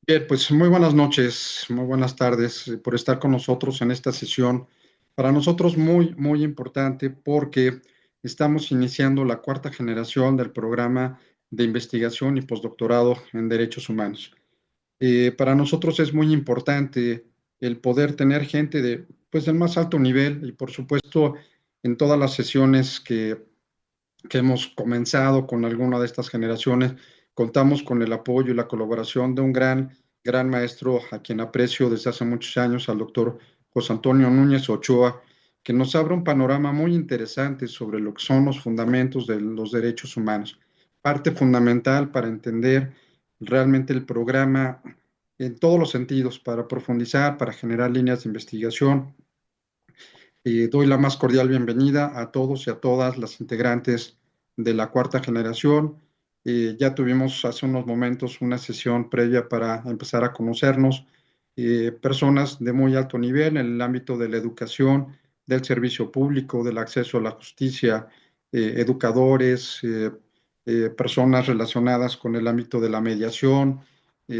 Bien, pues muy buenas noches, muy buenas tardes por estar con nosotros en esta sesión. Para nosotros muy importante porque estamos iniciando la cuarta generación del programa de investigación y postdoctorado en derechos humanos. Para nosotros es muy importante el poder tener gente de, pues, del más alto nivel y por supuesto en todas las sesiones que hemos comenzado con alguna de estas generaciones, contamos con el apoyo y la colaboración de un gran maestro a quien aprecio desde hace muchos años, al doctor José Antonio Núñez Ochoa, que nos abre un panorama muy interesante sobre lo que son los fundamentos de los derechos humanos. Parte fundamental para entender realmente el programa en todos los sentidos, para profundizar, para generar líneas de investigación. Doy la más cordial bienvenida a todos y a todas las integrantes de la cuarta generación. Ya tuvimos hace unos momentos una sesión previa para empezar a conocernos, personas de muy alto nivel en el ámbito de la educación, del servicio público, del acceso a la justicia, educadores, personas relacionadas con el ámbito de la mediación,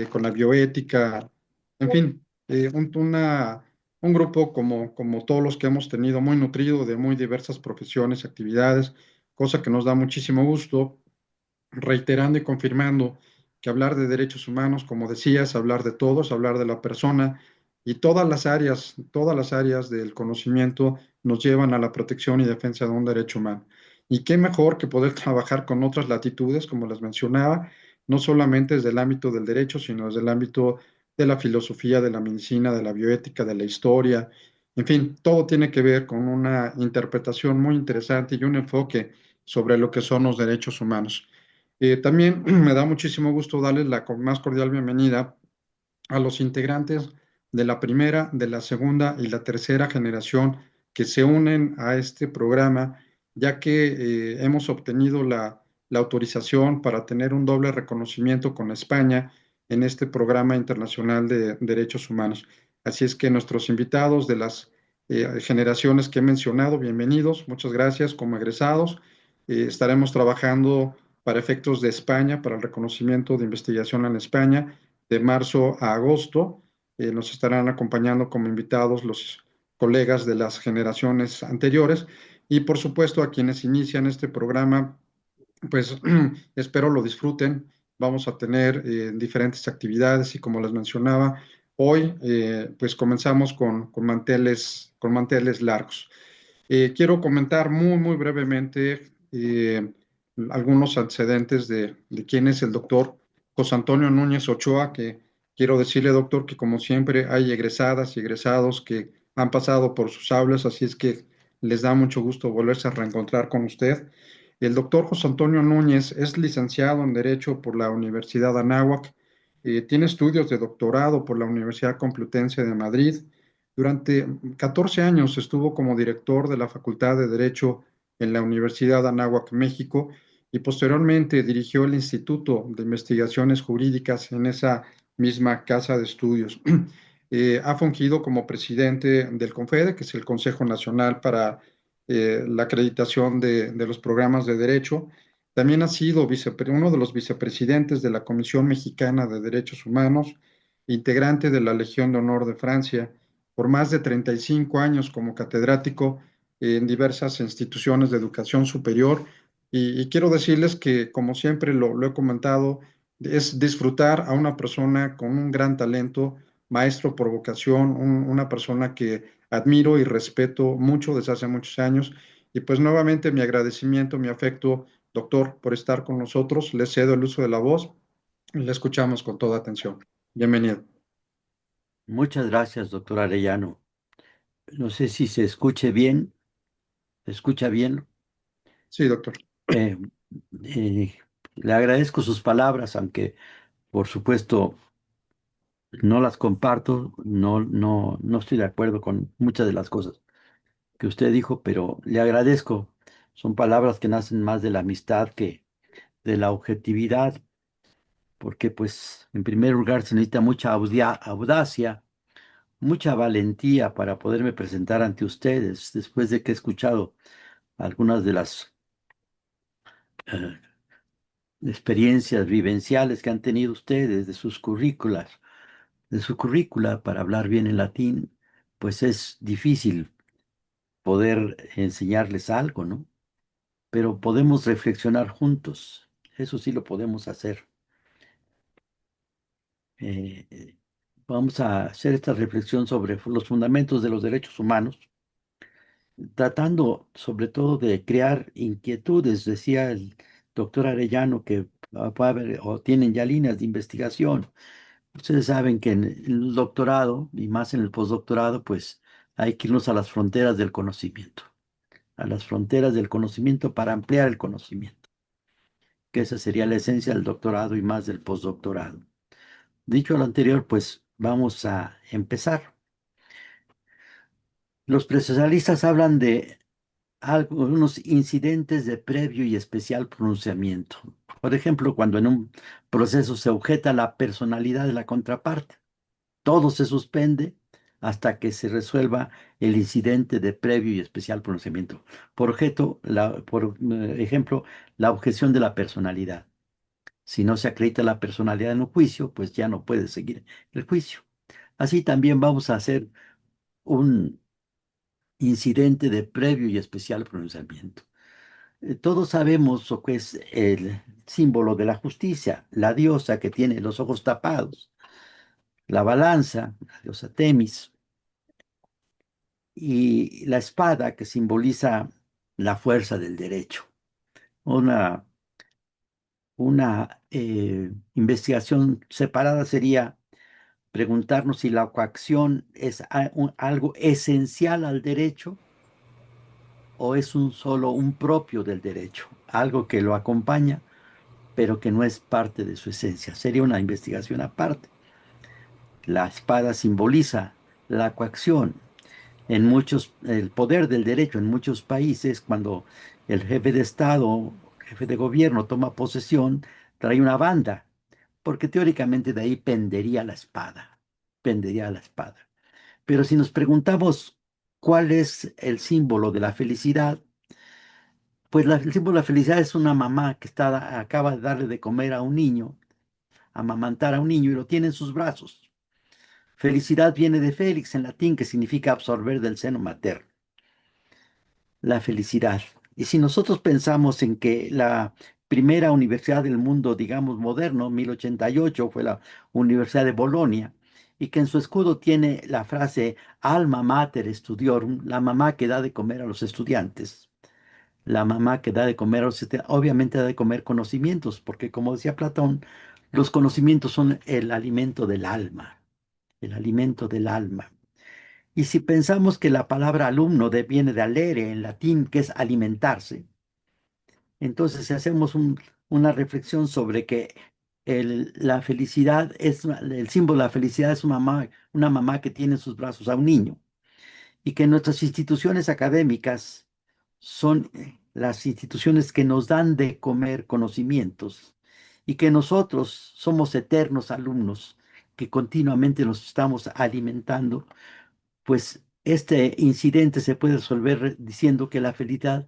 con la bioética, en fin, un grupo como todos los que hemos tenido, muy nutrido de muy diversas profesiones, actividades, cosa que nos da muchísimo gusto, reiterando y confirmando que hablar de derechos humanos, como decías, hablar de todos, hablar de la persona y todas las áreas del conocimiento nos llevan a la protección y defensa de un derecho humano. Y qué mejor que poder trabajar con otras latitudes, como les mencionaba, no solamente desde el ámbito del derecho, sino desde el ámbito de la filosofía, de la medicina, de la bioética, de la historia. En fin, todo tiene que ver con una interpretación muy interesante y un enfoque sobre lo que son los derechos humanos. También me da muchísimo gusto darles la más cordial bienvenida a los integrantes de la primera, de la segunda y la tercera generación que se unen a este programa, ya que hemos obtenido la autorización para tener un doble reconocimiento con España en este programa internacional de derechos humanos. Así es que nuestros invitados de las generaciones que he mencionado, bienvenidos, muchas gracias como egresados. Estaremos trabajando para efectos de España, para el reconocimiento de investigación en España de marzo a agosto. Nos estarán acompañando como invitados los colegas de las generaciones anteriores y por supuesto a quienes inician este programa, pues espero lo disfruten. Vamos a tener diferentes actividades y como les mencionaba, hoy pues comenzamos con manteles largos. Quiero comentar muy brevemente algunos antecedentes de quién es el doctor José Antonio Núñez Ochoa, que quiero decirle, doctor, que como siempre hay egresadas y egresados que han pasado por sus aulas, así es que les da mucho gusto volverse a reencontrar con usted. El doctor José Antonio Núñez es licenciado en Derecho por la Universidad Anáhuac, tiene estudios de doctorado por la Universidad Complutense de Madrid. Durante 14 años estuvo como director de la Facultad de Derecho en la Universidad de Anáhuac, México, y posteriormente dirigió el Instituto de Investigaciones Jurídicas en esa misma casa de estudios. Ha fungido como presidente del CONFEDE, que es el Consejo Nacional para la acreditación de los programas de derecho. También ha sido uno de los vicepresidentes de la Comisión Mexicana de Derechos Humanos, integrante de la Legión de Honor de Francia, por más de 35 años como catedrático en diversas instituciones de educación superior. Y quiero decirles que, como siempre lo he comentado, es disfrutar a una persona con un gran talento, maestro por vocación, una persona que admiro y respeto mucho desde hace muchos años. Y pues nuevamente mi agradecimiento, mi afecto, doctor, por estar con nosotros. Le cedo el uso de la voz y le escuchamos con toda atención. Bienvenido. Muchas gracias, doctor Arellano. No sé si se escuche bien, se escucha bien. Sí, doctor. Eh, eh, Le agradezco sus palabras, aunque por supuesto no las comparto, no estoy de acuerdo con muchas de las cosas que usted dijo, pero le agradezco. Son palabras que nacen más de la amistad que de la objetividad, porque pues en primer lugar se necesita mucha audacia, mucha valentía para poderme presentar ante ustedes después de que he escuchado algunas de las eh, experiencias vivenciales que han tenido ustedes, de sus currículas. de su currícula para hablar bien en latín, pues es difícil poder enseñarles algo, ¿no? Pero podemos reflexionar juntos. Eso sí lo podemos hacer. Eh, eh, Vamos a hacer esta reflexión sobre los fundamentos de los derechos humanos, tratando sobre todo de crear inquietudes. Decía el doctor Arellano que va a haber o tienen ya líneas de investigación. Ustedes saben que en el doctorado y más en el postdoctorado, pues hay que irnos a las fronteras del conocimiento, a las fronteras del conocimiento para ampliar el conocimiento, que esa sería la esencia del doctorado y más del postdoctorado. Dicho lo anterior, pues vamos a empezar. Los procesalistas hablan de algunos incidentes de previo y especial pronunciamiento. Por ejemplo, cuando en un proceso se objeta la personalidad de la contraparte, todo se suspende hasta que se resuelva el incidente de previo y especial pronunciamiento. Por ejemplo, la objeción de la personalidad. Si no se acredita la personalidad en un juicio, pues ya no puede seguir el juicio. Así también vamos a hacer un incidente de previo y especial pronunciamiento. Todos sabemos lo que es el símbolo de la justicia, la diosa que tiene los ojos tapados, la balanza, la diosa Temis, y la espada que simboliza la fuerza del derecho. Una, una investigación separada sería preguntarnos si la coacción es algo esencial al derecho o es solo un propio del derecho, algo que lo acompaña, pero que no es parte de su esencia. Sería una investigación aparte. La espada simboliza la coacción. El poder del derecho en muchos países, cuando el jefe de Estado, jefe de gobierno toma posesión, trae una banda, porque teóricamente de ahí pendería la espada. Pero si nos preguntamos cuál es el símbolo de la felicidad, pues el símbolo de la felicidad es una mamá que acaba de darle de comer a un niño, amamantar a un niño y lo tiene en sus brazos. Felicidad viene de Félix en latín, que significa absorber del seno materno. La felicidad. Y si nosotros pensamos en que la primera universidad del mundo, digamos, moderno, 1088, fue la Universidad de Bolonia, y que en su escudo tiene la frase Alma Mater Studiorum, la mamá que da de comer a los estudiantes. La mamá que da de comer a los estudiantes, obviamente da de comer conocimientos, porque como decía Platón, los conocimientos son el alimento del alma, el alimento del alma. Y si pensamos que la palabra alumno viene de alere en latín, que es alimentarse, entonces si hacemos una reflexión sobre que la felicidad el símbolo de la felicidad es una mamá que tiene en sus brazos a un niño, y que nuestras instituciones académicas son las instituciones que nos dan de comer conocimientos, y que nosotros somos eternos alumnos que continuamente nos estamos alimentando, pues este incidente se puede resolver diciendo que la felicidad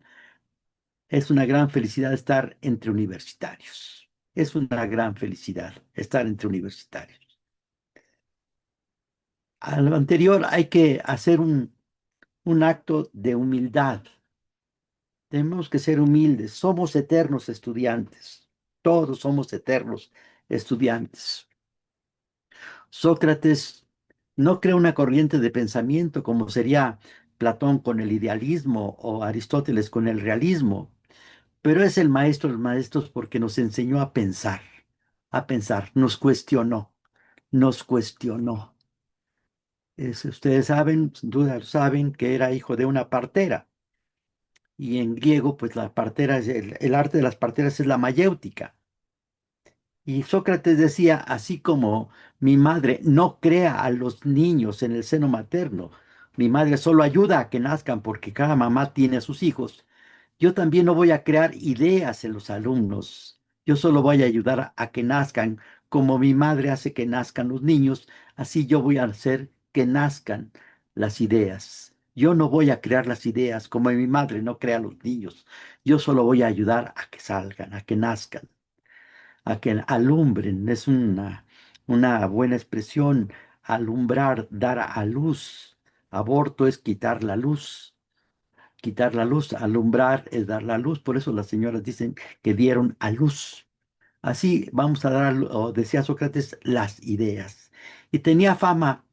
es una gran felicidad estar entre universitarios. Es una gran felicidad estar entre universitarios. A lo anterior hay que hacer un acto de humildad. Tenemos que ser humildes. Somos eternos estudiantes. Todos somos eternos estudiantes. Sócrates no crea una corriente de pensamiento como sería Platón con el idealismo o Aristóteles con el realismo, pero es el maestro de los maestros porque nos enseñó a pensar, nos cuestionó. Ustedes saben, sin duda saben que era hijo de una partera, y en griego, pues la partera, el arte de las parteras es la mayéutica. Y Sócrates decía, así como mi madre no crea a los niños en el seno materno, mi madre solo ayuda a que nazcan porque cada mamá tiene a sus hijos, yo también no voy a crear ideas en los alumnos, yo solo voy a ayudar a que nazcan como mi madre hace que nazcan los niños, así yo voy a hacer que nazcan las ideas. Yo no voy a crear las ideas como mi madre no crea los niños, yo solo voy a ayudar a que salgan, a que nazcan, a que alumbren. Es una buena expresión, alumbrar, dar a luz. Aborto es quitar la luz. Quitar la luz, alumbrar es dar la luz. Por eso las señoras dicen que dieron a luz. Así vamos a dar, o decía Sócrates, las ideas. Y tenía fama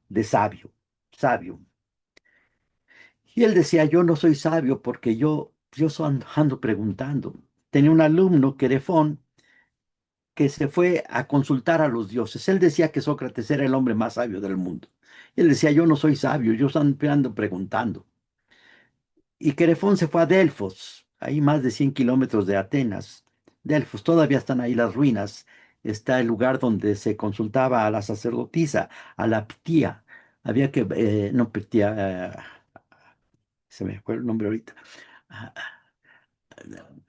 de sabio, sabio. Y él decía, yo no soy sabio porque ando preguntando. Tenía un alumno, Querefón, que se fue a consultar a los dioses. Él decía que Sócrates era el hombre más sabio del mundo. Y él decía, yo no soy sabio, ando preguntando. Y Querefón se fue a Delfos, ahí más de 100 kilómetros de Atenas. Delfos, todavía están ahí las ruinas. Está el lugar donde se consultaba a la sacerdotisa, a la Pitía. Había que, no Pitía, se me fue el nombre ahorita. A,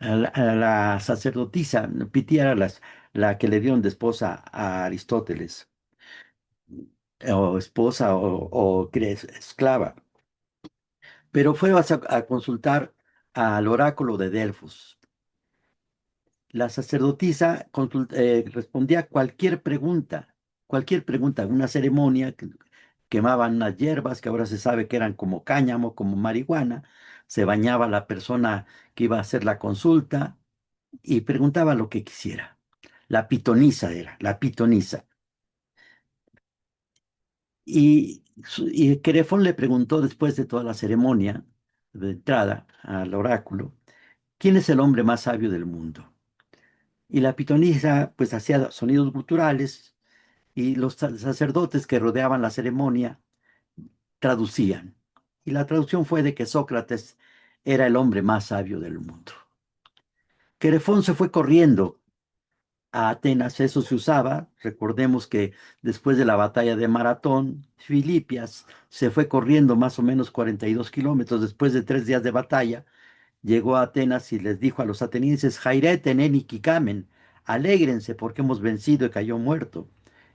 a la sacerdotisa, Pitía era la que le dieron de esposa a Aristóteles, o esposa esclava. Pero fue a consultar al oráculo de Delfos. La sacerdotisa respondía cualquier pregunta, una ceremonia, quemaban unas hierbas que ahora se sabe que eran como cáñamo, como marihuana, se bañaba la persona que iba a hacer la consulta y preguntaba lo que quisiera. La pitonisa era, la pitonisa. Y Querefón le preguntó después de toda la ceremonia de entrada al oráculo, ¿quién es el hombre más sabio del mundo? Y la pitonisa pues hacía sonidos guturales y los sacerdotes que rodeaban la ceremonia traducían. Y la traducción fue de que Sócrates era el hombre más sabio del mundo. Querefón se fue corriendo a Atenas, eso se usaba. Recordemos que después de la batalla de Maratón, Filipias se fue corriendo más o menos 42 kilómetros después de 3 días de batalla. Llegó a Atenas y les dijo a los atenienses, Jaireten en Kikamen, alégrense porque hemos vencido y cayó muerto.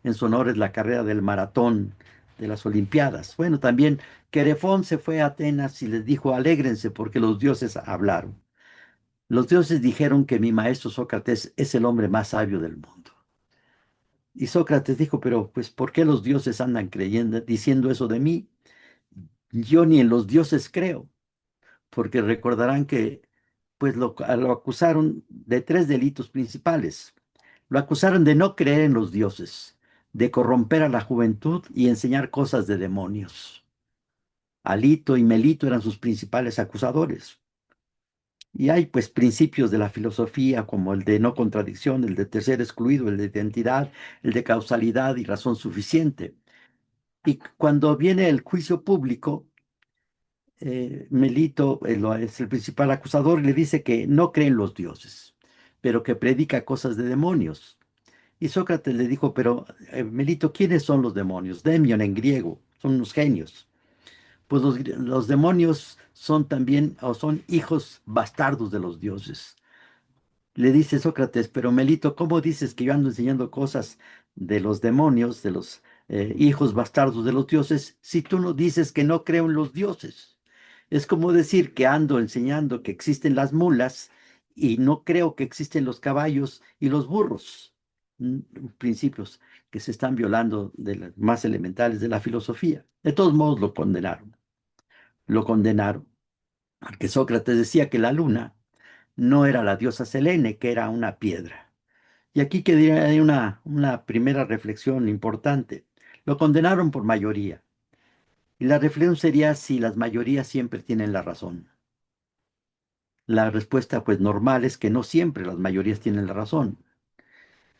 En su honor es la carrera del maratón de las Olimpiadas. Bueno, también Querefón se fue a Atenas y les dijo, alégrense porque los dioses hablaron. Los dioses dijeron que mi maestro Sócrates es el hombre más sabio del mundo. Y Sócrates dijo, pero pues, ¿por qué los dioses andan creyendo, diciendo eso de mí? Yo ni en los dioses creo, porque recordarán que pues lo acusaron de 3 delitos principales. Lo acusaron de no creer en los dioses, de corromper a la juventud y enseñar cosas de demonios. Alito y Melito eran sus principales acusadores. Y hay pues principios de la filosofía como el de no contradicción, el de tercer excluido, el de identidad, el de causalidad y razón suficiente. Y cuando viene el juicio público, Melito es el principal acusador y le dice que no cree en los dioses, pero que predica cosas de demonios. Y Sócrates le dijo, pero Melito, ¿quiénes son los demonios? Demion en griego, son unos genios. Pues los demonios son también, o son hijos bastardos de los dioses. Le dice Sócrates, pero Melito, ¿cómo dices que yo ando enseñando cosas de los demonios, de los hijos bastardos de los dioses, si tú no dices que no creo en los dioses? Es como decir que ando enseñando que existen las mulas y no creo que existen los caballos y los burros. Principios que se están violando de las más elementales de la filosofía. De todos modos lo condenaron. Lo condenaron. Porque Sócrates decía que la luna no era la diosa Selene, que era una piedra. Y aquí quedaría hay una primera reflexión importante. Lo condenaron por mayoría. Y la reflexión sería si las mayorías siempre tienen la razón. La respuesta, pues, normal es que no siempre las mayorías tienen la razón.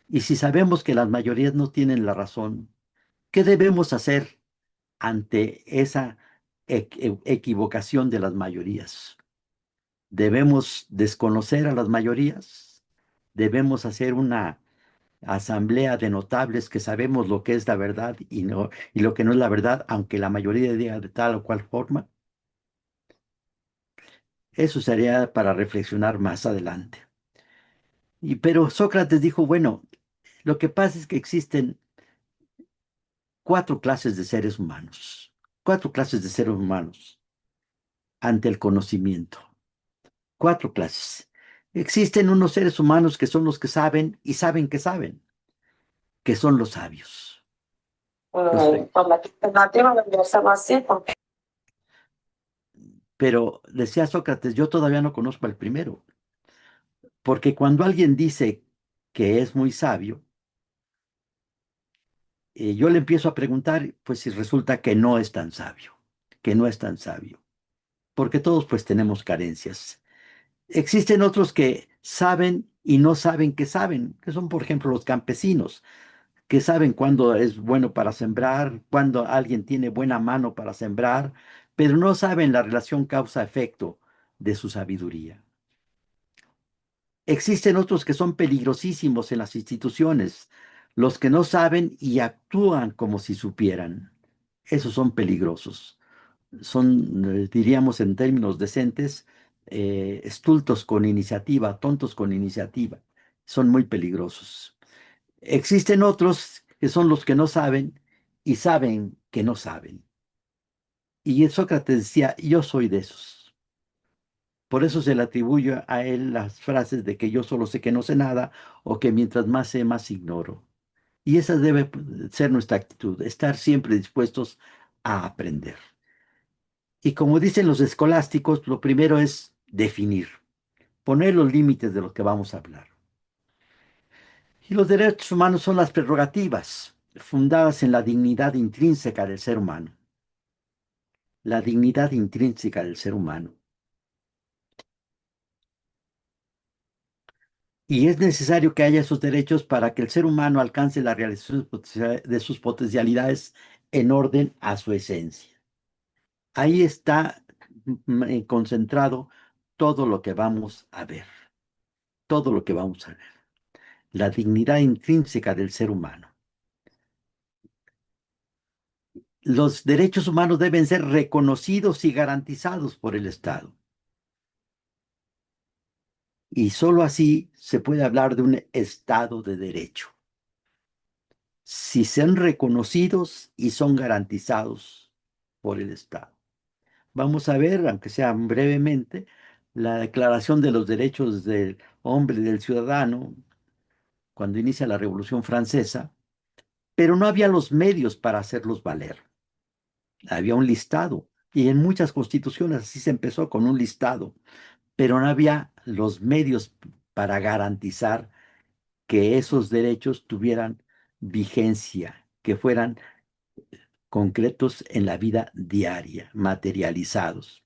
Y si sabemos que las mayorías no tienen la razón, ¿qué debemos hacer ante esa equivocación de las mayorías? ¿Debemos desconocer a las mayorías? ¿Debemos hacer una asamblea de notables que sabemos lo que es la verdad y lo que no es la verdad, aunque la mayoría diga de tal o cual forma? Eso sería para reflexionar más adelante. Pero Sócrates dijo, bueno, lo que pasa es que existen 4 clases de seres humanos, 4 clases de seres humanos ante el conocimiento, 4 clases. Existen unos seres humanos que son los que saben y saben que son los sabios. Perfecto. Con la alternativa vendría a ser así, porque Pero decía Sócrates, yo todavía no conozco al primero, porque cuando alguien dice que es muy sabio, yo le empiezo a preguntar, pues si resulta que no es tan sabio, que no es tan sabio, porque todos pues tenemos carencias. Existen otros que saben y no saben que saben, que son por ejemplo los campesinos, que saben cuándo es bueno para sembrar, cuándo alguien tiene buena mano para sembrar, pero no saben la relación causa-efecto de su sabiduría. Existen otros que son peligrosísimos en las instituciones, los que no saben y actúan como si supieran. Esos son peligrosos. Son, diríamos en términos decentes, estultos con iniciativa, tontos con iniciativa. Son muy peligrosos. Existen otros que son los que no saben y saben que no saben. Y Sócrates decía, yo soy de esos. Por eso se le atribuye a él las frases de que yo solo sé que no sé nada o que mientras más sé, más ignoro. Y esa debe ser nuestra actitud, estar siempre dispuestos a aprender. Y como dicen los escolásticos, lo primero es definir, poner los límites de lo que vamos a hablar. Y los derechos humanos son las prerrogativas fundadas en la dignidad intrínseca del ser humano. La dignidad intrínseca del ser humano. Y es necesario que haya esos derechos para que el ser humano alcance la realización de sus potencialidades en orden a su esencia. Ahí está concentrado todo lo que vamos a ver, todo lo que vamos a ver. La dignidad intrínseca del ser humano. Los derechos humanos deben ser reconocidos y garantizados por el Estado. Y sólo así se puede hablar de un Estado de derecho. Si son reconocidos y son garantizados por el Estado. Vamos a ver, aunque sea brevemente, la Declaración de los Derechos del Hombre y del Ciudadano, cuando inicia la Revolución Francesa, pero no había los medios para hacerlos valer. Había un listado, y en muchas constituciones así se empezó con un listado, pero no había los medios para garantizar que esos derechos tuvieran vigencia, que fueran concretos en la vida diaria, materializados.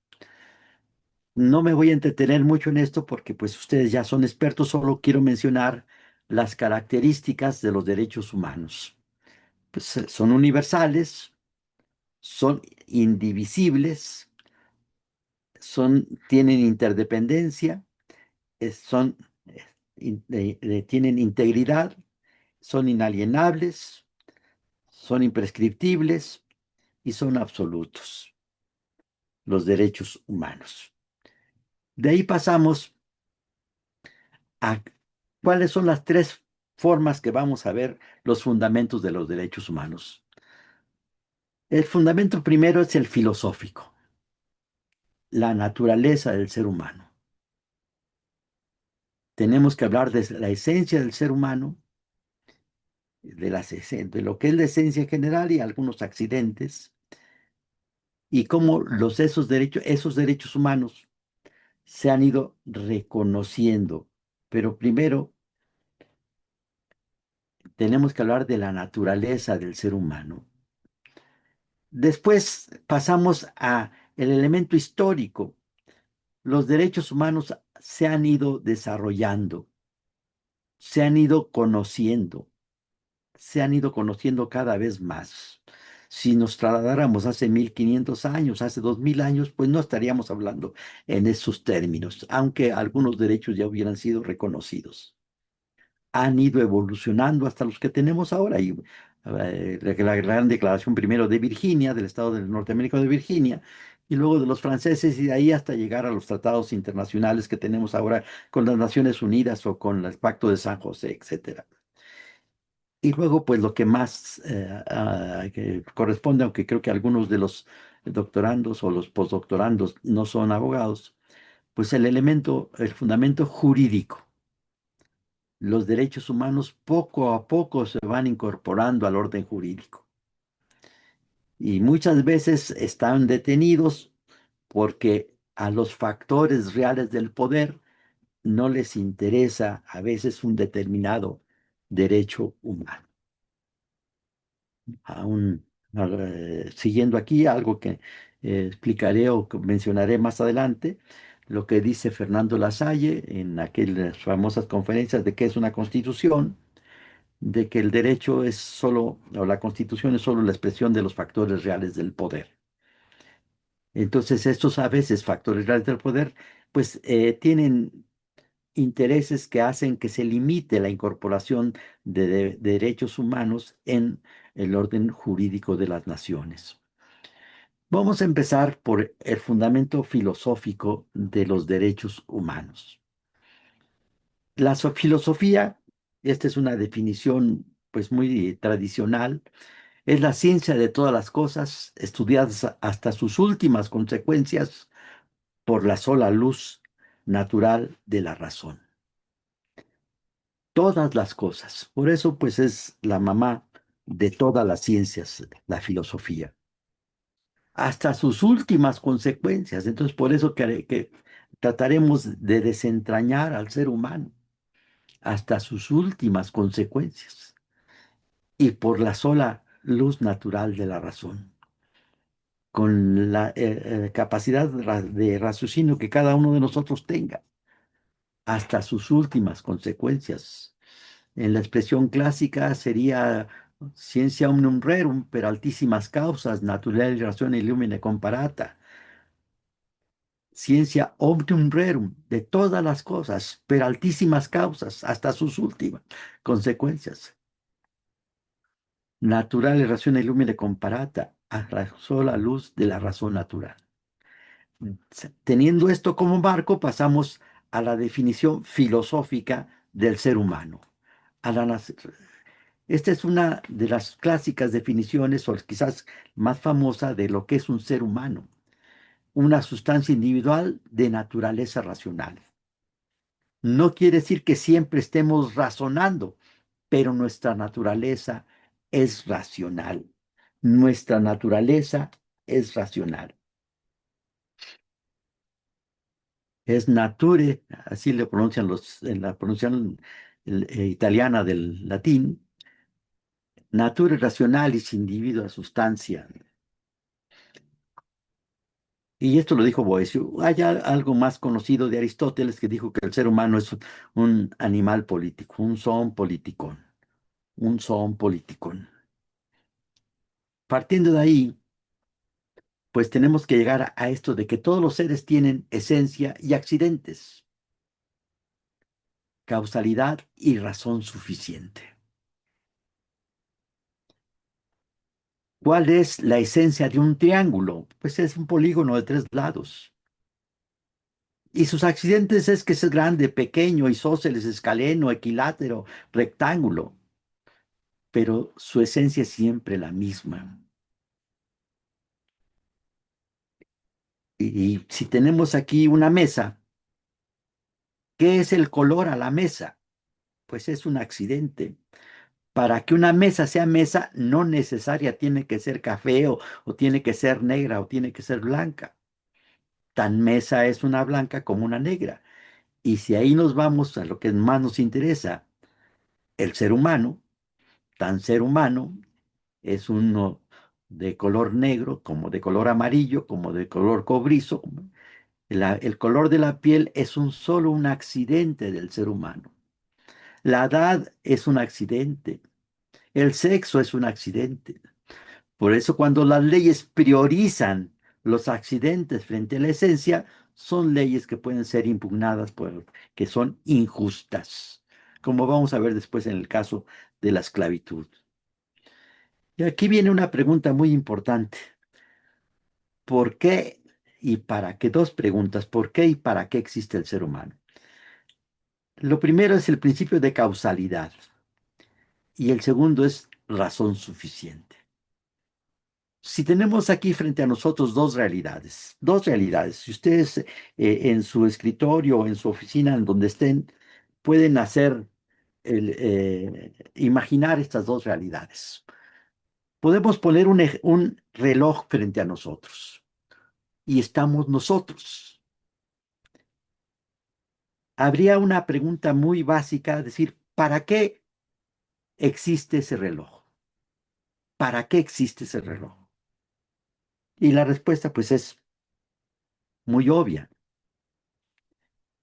No me voy a entretener mucho en esto porque pues ustedes ya son expertos, solo quiero mencionar las características de los derechos humanos. Pues son universales, son indivisibles, tienen interdependencia, son, tienen integridad, son inalienables, son imprescriptibles y son absolutos, los derechos humanos. De ahí pasamos a cuáles son las tres formas que vamos a ver los fundamentos de los derechos humanos. El fundamento primero es el filosófico, la naturaleza del ser humano. Tenemos que hablar de la esencia del ser humano, de lo que es la esencia general y algunos accidentes, y cómo esos derechos humanos se han ido reconociendo. Pero primero tenemos que hablar de la naturaleza del ser humano. Después pasamos a el elemento histórico. Los derechos humanos se han ido desarrollando, se han ido conociendo, se han ido conociendo cada vez más. Si nos trasladáramos hace 1500 años, hace 2000 años, pues no estaríamos hablando en esos términos, aunque algunos derechos ya hubieran sido reconocidos. Han ido evolucionando hasta los que tenemos ahora. Y la gran declaración primero de Virginia, del Estado del Norteamérica de Virginia, y luego de los franceses, y de ahí hasta llegar a los tratados internacionales que tenemos ahora con las Naciones Unidas o con el Pacto de San José, etcétera. Y luego, pues lo que más que corresponde, aunque creo que algunos de los doctorandos o los postdoctorandos no son abogados, pues el fundamento jurídico. Los derechos humanos poco a poco se van incorporando al orden jurídico. y muchas veces están detenidos porque a los factores reales del poder no les interesa a veces un determinado derecho humano. Aún, siguiendo aquí algo que explicaré o que mencionaré más adelante, lo que dice Fernando Lasalle en aquellas famosas conferencias de que es una constitución, de que el derecho es solo, o la constitución es solo la expresión de los factores reales del poder. Entonces, estos a veces factores reales del poder, pues tienen intereses que hacen que se limite la incorporación de derechos humanos en el orden jurídico de las naciones. Vamos a empezar por el fundamento filosófico de los derechos humanos. La filosofía, esta es una definición pues muy tradicional, es la ciencia de todas las cosas, estudiadas hasta sus últimas consecuencias por la sola luz natural de la razón. Todas las cosas. Por eso, pues, es la mamá de todas las ciencias, la filosofía. Hasta sus últimas consecuencias. Entonces, por eso que trataremos de desentrañar al ser humano hasta sus últimas consecuencias y por la sola luz natural de la razón, con la capacidad de raciocinio que cada uno de nosotros tenga, hasta sus últimas consecuencias. En la expresión clásica sería ciencia omnium rerum, per altísimas causas, naturale ratione illumine comparata. Ciencia omnium rerum, de todas las cosas, per altísimas causas, hasta sus últimas consecuencias. Naturale ratione illumine comparata, a la sola luz de la razón natural. Teniendo esto como marco, pasamos a la definición filosófica del ser humano. A la Esta es una de las clásicas definiciones, o quizás más famosa, de lo que es un ser humano. Una sustancia individual de naturaleza racional. No quiere decir que siempre estemos razonando, pero nuestra naturaleza es racional. Nuestra naturaleza es racional. Es nature, así le pronuncian en la pronunciación italiana del latín, nature rationalis individua substantia. Y esto lo dijo Boecio. Hay algo más conocido de Aristóteles que dijo que el ser humano es un animal político, un zoon politikon, un zoon politikon. Partiendo de ahí, pues tenemos que llegar a esto de que todos los seres tienen esencia y accidentes, causalidad y razón suficiente. ¿Cuál es la esencia de un triángulo? Pues es un polígono de 3 lados. Y sus accidentes es que es grande, pequeño, isósceles, escaleno, equilátero, rectángulo. Pero su esencia es siempre la misma. Y si tenemos aquí una mesa, ¿qué es el color a la mesa? Pues es un accidente. Para que una mesa sea mesa, no necesaria tiene que ser café o tiene que ser negra o tiene que ser blanca. Tan mesa es una blanca como una negra. Y si ahí nos vamos a lo que más nos interesa, el ser humano, tan ser humano, es uno de color negro, como de color amarillo, como de color cobrizo. El color de la piel es solo un accidente del ser humano. La edad es un accidente. El sexo es un accidente. Por eso cuando las leyes priorizan los accidentes frente a la esencia, son leyes que pueden ser impugnadas que son injustas, como vamos a ver después en el caso de la esclavitud. Y aquí viene una pregunta muy importante. ¿Por qué y para qué? Dos preguntas. ¿Por qué y para qué existe el ser humano? Lo primero es el principio de causalidad y el segundo es razón suficiente. Si tenemos aquí frente a nosotros dos realidades, si ustedes en su escritorio o en su oficina, en donde estén, pueden imaginar estas dos realidades. Podemos poner un reloj frente a nosotros y estamos nosotros. Habría una pregunta muy básica, decir, ¿para qué existe ese reloj? ¿Para qué existe ese reloj? Y la respuesta pues es muy obvia.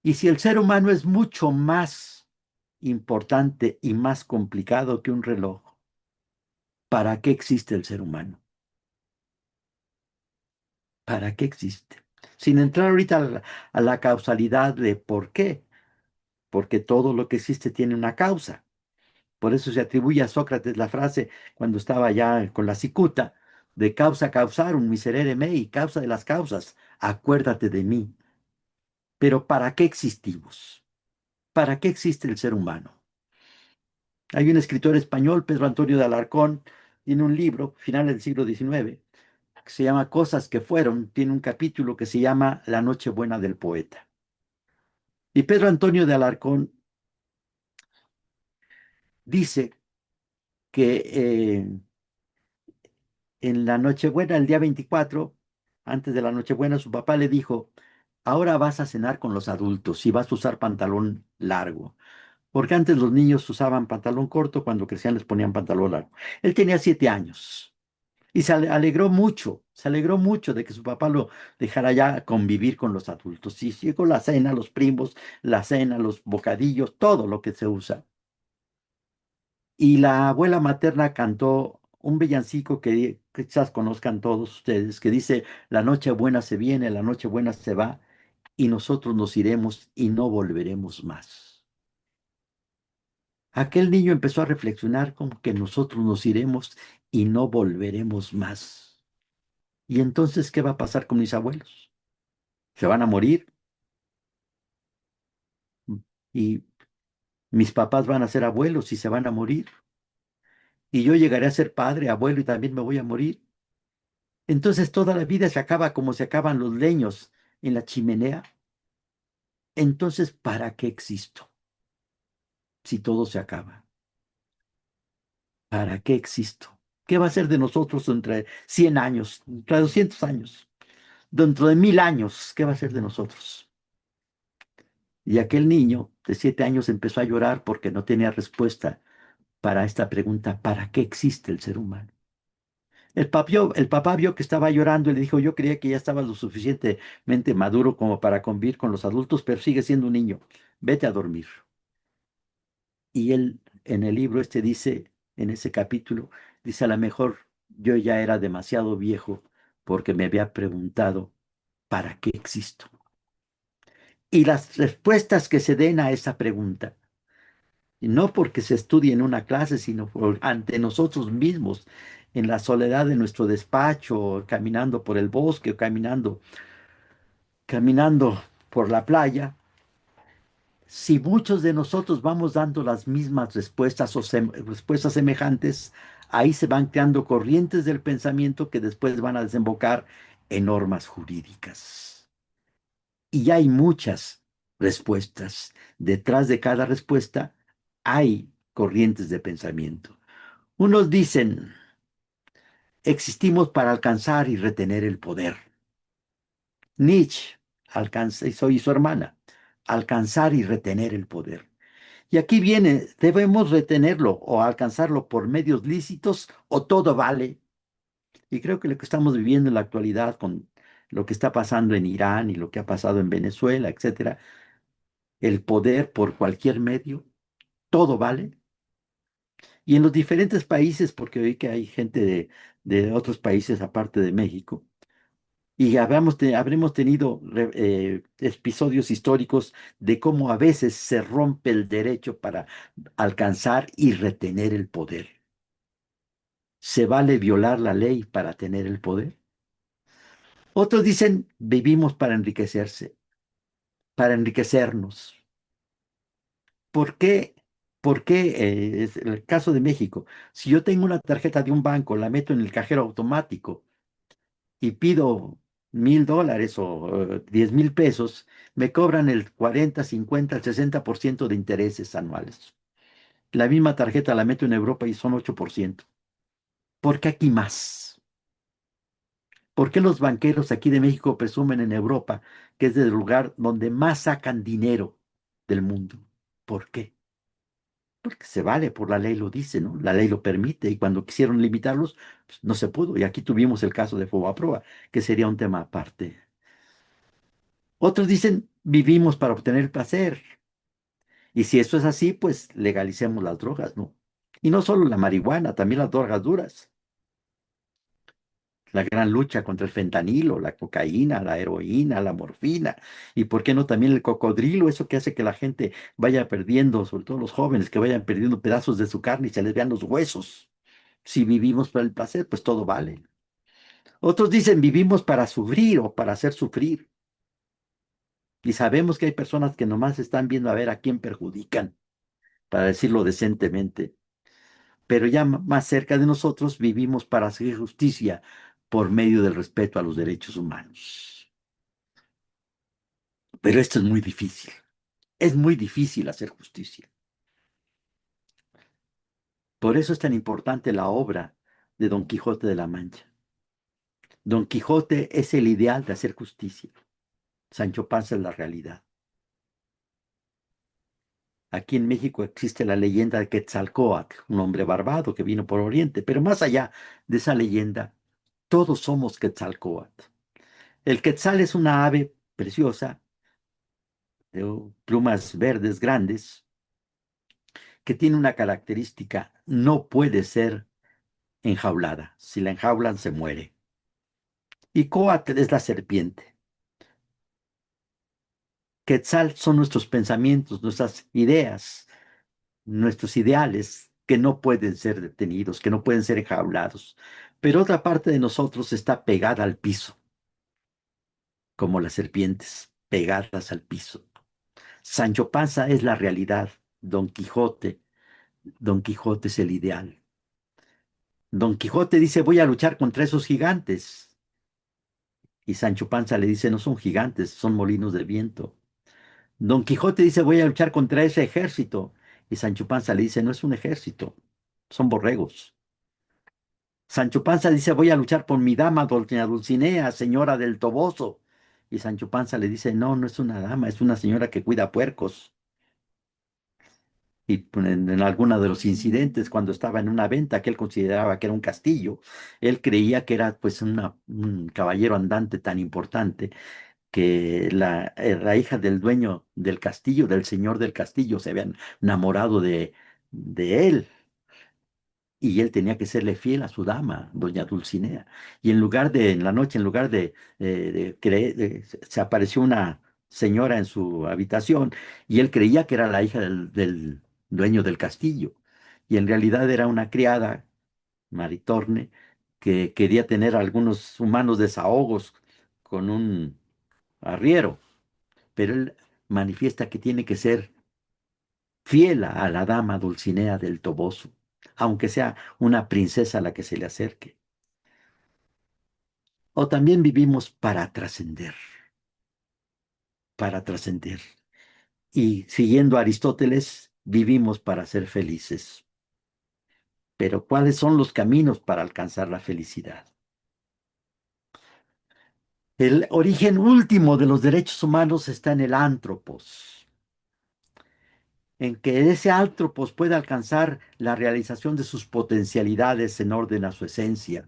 Y si el ser humano es mucho más importante y más complicado que un reloj, ¿para qué existe el ser humano? ¿Para qué existe? Sin entrar ahorita a la causalidad de por qué, porque todo lo que existe tiene una causa. Por eso se atribuye a Sócrates la frase cuando estaba ya con la cicuta, de causa causarum miserere mei, causa de las causas, acuérdate de mí. Pero ¿para qué existimos? ¿Para qué existe el ser humano? Hay un escritor español, Pedro Antonio de Alarcón, tiene un libro, final del siglo XIX, que se llama Cosas que fueron, tiene un capítulo que se llama La Nochebuena del poeta. Y Pedro Antonio de Alarcón dice que en la Nochebuena, el día 24, antes de la Nochebuena, su papá le dijo, ahora vas a cenar con los adultos y vas a usar pantalón largo. Porque antes los niños usaban pantalón corto, cuando crecían les ponían pantalón largo. Él tenía 7 años y se alegró mucho de que su papá lo dejara ya convivir con los adultos. Y llegó la cena, los primos, la cena, los bocadillos, todo lo que se usa. Y la abuela materna cantó un villancico que quizás conozcan todos ustedes, que dice, la noche buena se viene, la noche buena se va, y nosotros nos iremos y no volveremos más. Aquel niño empezó a reflexionar como que nosotros nos iremos y no volveremos más. ¿Y entonces qué va a pasar con mis abuelos? ¿Se van a morir? ¿Y mis papás van a ser abuelos y se van a morir? ¿Y yo llegaré a ser padre, abuelo y también me voy a morir? Entonces toda la vida se acaba como se acaban los leños en la chimenea. Entonces, ¿para qué existo si todo se acaba? ¿Para qué existo? ¿Qué va a ser de nosotros dentro de 100 años, dentro de 200 años, dentro de 1000 años? ¿Qué va a ser de nosotros? Y aquel niño de 7 años empezó a llorar porque no tenía respuesta para esta pregunta, ¿para qué existe el ser humano? El papá vio que estaba llorando y le dijo, yo creía que ya estaba lo suficientemente maduro como para convivir con los adultos, pero sigue siendo un niño. Vete a dormir. Y él en el libro este dice, en ese capítulo, dice, a lo mejor yo ya era demasiado viejo porque me había preguntado, ¿para qué existo? Y las respuestas que se den a esa pregunta, y no porque se estudie en una clase, sino ante nosotros mismos, en la soledad de nuestro despacho, caminando por el bosque o caminando por la playa, si muchos de nosotros vamos dando las mismas respuestas o respuestas semejantes, ahí se van creando corrientes del pensamiento que después van a desembocar en normas jurídicas. Y hay muchas respuestas. Detrás de cada respuesta hay corrientes de pensamiento. Unos dicen, existimos para alcanzar y retener el poder. Nietzsche, y soy su hermana, alcanzar y retener el poder. Y aquí viene, debemos retenerlo o alcanzarlo por medios lícitos o todo vale. Y creo que lo que estamos viviendo en la actualidad con lo que está pasando en Irán y lo que ha pasado en Venezuela, etcétera, el poder por cualquier medio, todo vale. Y en los diferentes países, porque oí que hay gente de otros países aparte de México, y habremos tenido episodios históricos de cómo a veces se rompe el derecho para alcanzar y retener el poder. ¿Se vale violar la ley para tener el poder? Otros dicen, vivimos para enriquecernos. ¿Por qué? ¿Por qué? Es el caso de México. Si yo tengo una tarjeta de un banco, la meto en el cajero automático y pido $1000 o 10,000 pesos, me cobran el 40, 50, el 60% de intereses anuales. La misma tarjeta la meto en Europa y son 8%. ¿Por qué aquí más? ¿Por qué los banqueros aquí de México presumen en Europa que es el lugar donde más sacan dinero del mundo? ¿Por qué? Porque se vale, por la ley lo dice, ¿no? La ley lo permite y cuando quisieron limitarlos, pues, no se pudo. Y aquí tuvimos el caso de Fobaproa, que sería un tema aparte. Otros dicen, vivimos para obtener placer. Y si eso es así, pues legalicemos las drogas, ¿no? Y no solo la marihuana, también las drogas duras. La gran lucha contra el fentanilo, la cocaína, la heroína, la morfina, y por qué no también el cocodrilo, eso que hace que la gente vaya perdiendo, sobre todo los jóvenes, que vayan perdiendo pedazos de su carne y se les vean los huesos. Si vivimos para el placer, pues todo vale. Otros dicen vivimos para sufrir o para hacer sufrir. Y sabemos que hay personas que nomás están viendo a ver a quién perjudican, para decirlo decentemente. Pero ya más cerca de nosotros vivimos para hacer justicia por medio del respeto a los derechos humanos. Pero esto es muy difícil. Es muy difícil hacer justicia. Por eso es tan importante la obra de Don Quijote de la Mancha. Don Quijote es el ideal de hacer justicia. Sancho Panza es la realidad. Aquí en México existe la leyenda de Quetzalcóatl, un hombre barbado que vino por Oriente, pero más allá de esa leyenda, todos somos Quetzalcóatl. El quetzal es una ave preciosa, de plumas verdes grandes, que tiene una característica: no puede ser enjaulada. Si la enjaulan, se muere. Y Coatl es la serpiente. Quetzal son nuestros pensamientos, nuestras ideas, nuestros ideales que no pueden ser detenidos, que no pueden ser enjaulados. Pero otra parte de nosotros está pegada al piso, como las serpientes, pegadas al piso. Sancho Panza es la realidad. Don Quijote es el ideal. Don Quijote dice, voy a luchar contra esos gigantes. Y Sancho Panza le dice, no son gigantes, son molinos de viento. Don Quijote dice, voy a luchar contra ese ejército. Y Sancho Panza le dice, no es un ejército, son borregos. Sancho Panza dice, voy a luchar por mi dama, doña Dulcinea, señora del Toboso. Y Sancho Panza le dice, no, no es una dama, es una señora que cuida puercos. Y pues, en alguno de los incidentes, cuando estaba en una venta que él consideraba que era un castillo, él creía que era pues un caballero andante tan importante que la hija del dueño del castillo, del señor del castillo, se había enamorado de él. Y él tenía que serle fiel a su dama, doña Dulcinea. Y en la noche, en lugar se apareció una señora en su habitación y él creía que era la hija del dueño del castillo. Y en realidad era una criada, Maritorne, que quería tener algunos humanos desahogos con un arriero. Pero él manifiesta que tiene que ser fiel a la dama Dulcinea del Toboso, aunque sea una princesa a la que se le acerque. O también vivimos para trascender, para trascender. Y siguiendo a Aristóteles, vivimos para ser felices. Pero ¿cuáles son los caminos para alcanzar la felicidad? El origen último de los derechos humanos está en el antropos, en que ese antropos puede alcanzar la realización de sus potencialidades en orden a su esencia,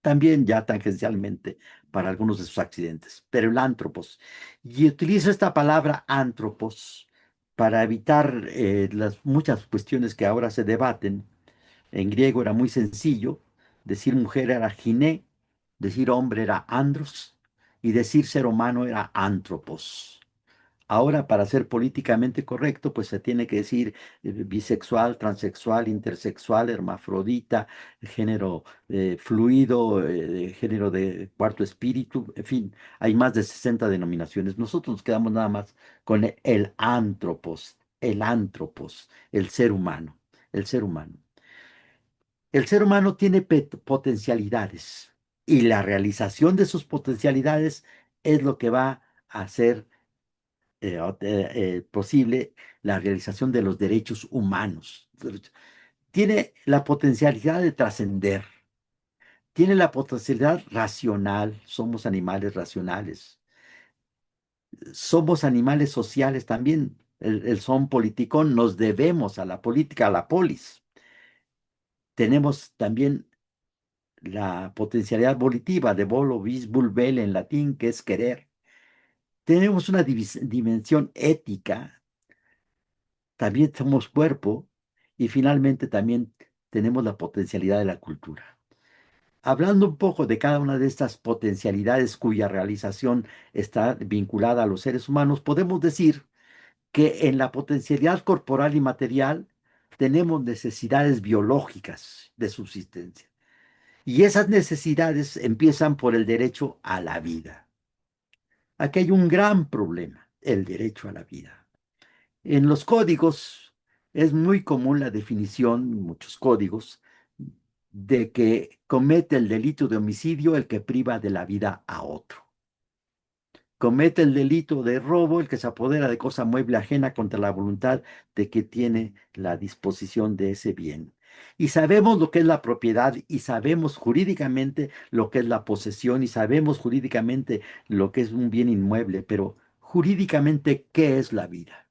también ya tangencialmente para algunos de sus accidentes, pero el antropos. Y utilizo esta palabra antropos para evitar las muchas cuestiones que ahora se debaten. En griego era muy sencillo: decir mujer era giné, decir hombre era andros y decir ser humano era antropos. Ahora, para ser políticamente correcto, pues se tiene que decir bisexual, transexual, intersexual, hermafrodita, género fluido, género de cuarto espíritu, en fin, hay más de 60 denominaciones. Nosotros nos quedamos nada más con el antropos, el ser humano, el ser humano. El ser humano tiene potencialidades y la realización de sus potencialidades es lo que va a hacer posible la realización de los derechos humanos. Tiene la potencialidad de trascender. tiene la potencialidad racional, somos animales racionales, somos animales sociales también. El son politicón, nos debemos a la política, a la polis. Tenemos también la potencialidad volitiva de volo, vis, volere en latín, que es querer. Tenemos una dimensión ética, también somos cuerpo y finalmente también tenemos la potencialidad de la cultura. Hablando un poco de cada una de estas potencialidades cuya realización está vinculada a los seres humanos, podemos decir que en la potencialidad corporal y material tenemos necesidades biológicas de subsistencia. Y esas necesidades empiezan por el derecho a la vida. Aquí hay un gran problema, el derecho a la vida. En los códigos es muy común la definición, muchos códigos, de que comete el delito de homicidio el que priva de la vida a otro. Comete el delito de robo el que se apodera de cosa mueble ajena contra la voluntad de que tiene la disposición de ese bien. Y sabemos lo que es la propiedad y sabemos jurídicamente lo que es la posesión y sabemos jurídicamente lo que es un bien inmueble, pero jurídicamente, ¿qué es la vida?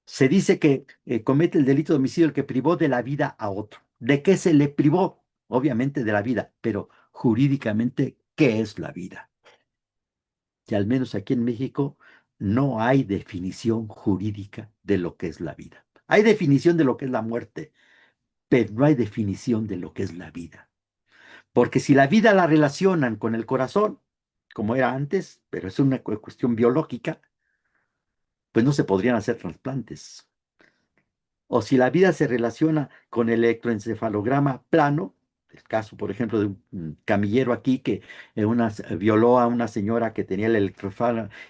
Se dice que comete el delito de homicidio el que privó de la vida a otro. ¿De qué se le privó? Obviamente de la vida, pero jurídicamente, ¿qué es la vida? Que al menos aquí en México no hay definición jurídica de lo que es la vida. Hay definición de lo que es la muerte, pero no hay definición de lo que es la vida. Porque si la vida la relacionan con el corazón, como era antes, pero es una cuestión biológica, pues no se podrían hacer trasplantes. O si la vida se relaciona con el electroencefalograma plano, el caso, por ejemplo, de un camillero aquí que violó a una señora que tenía el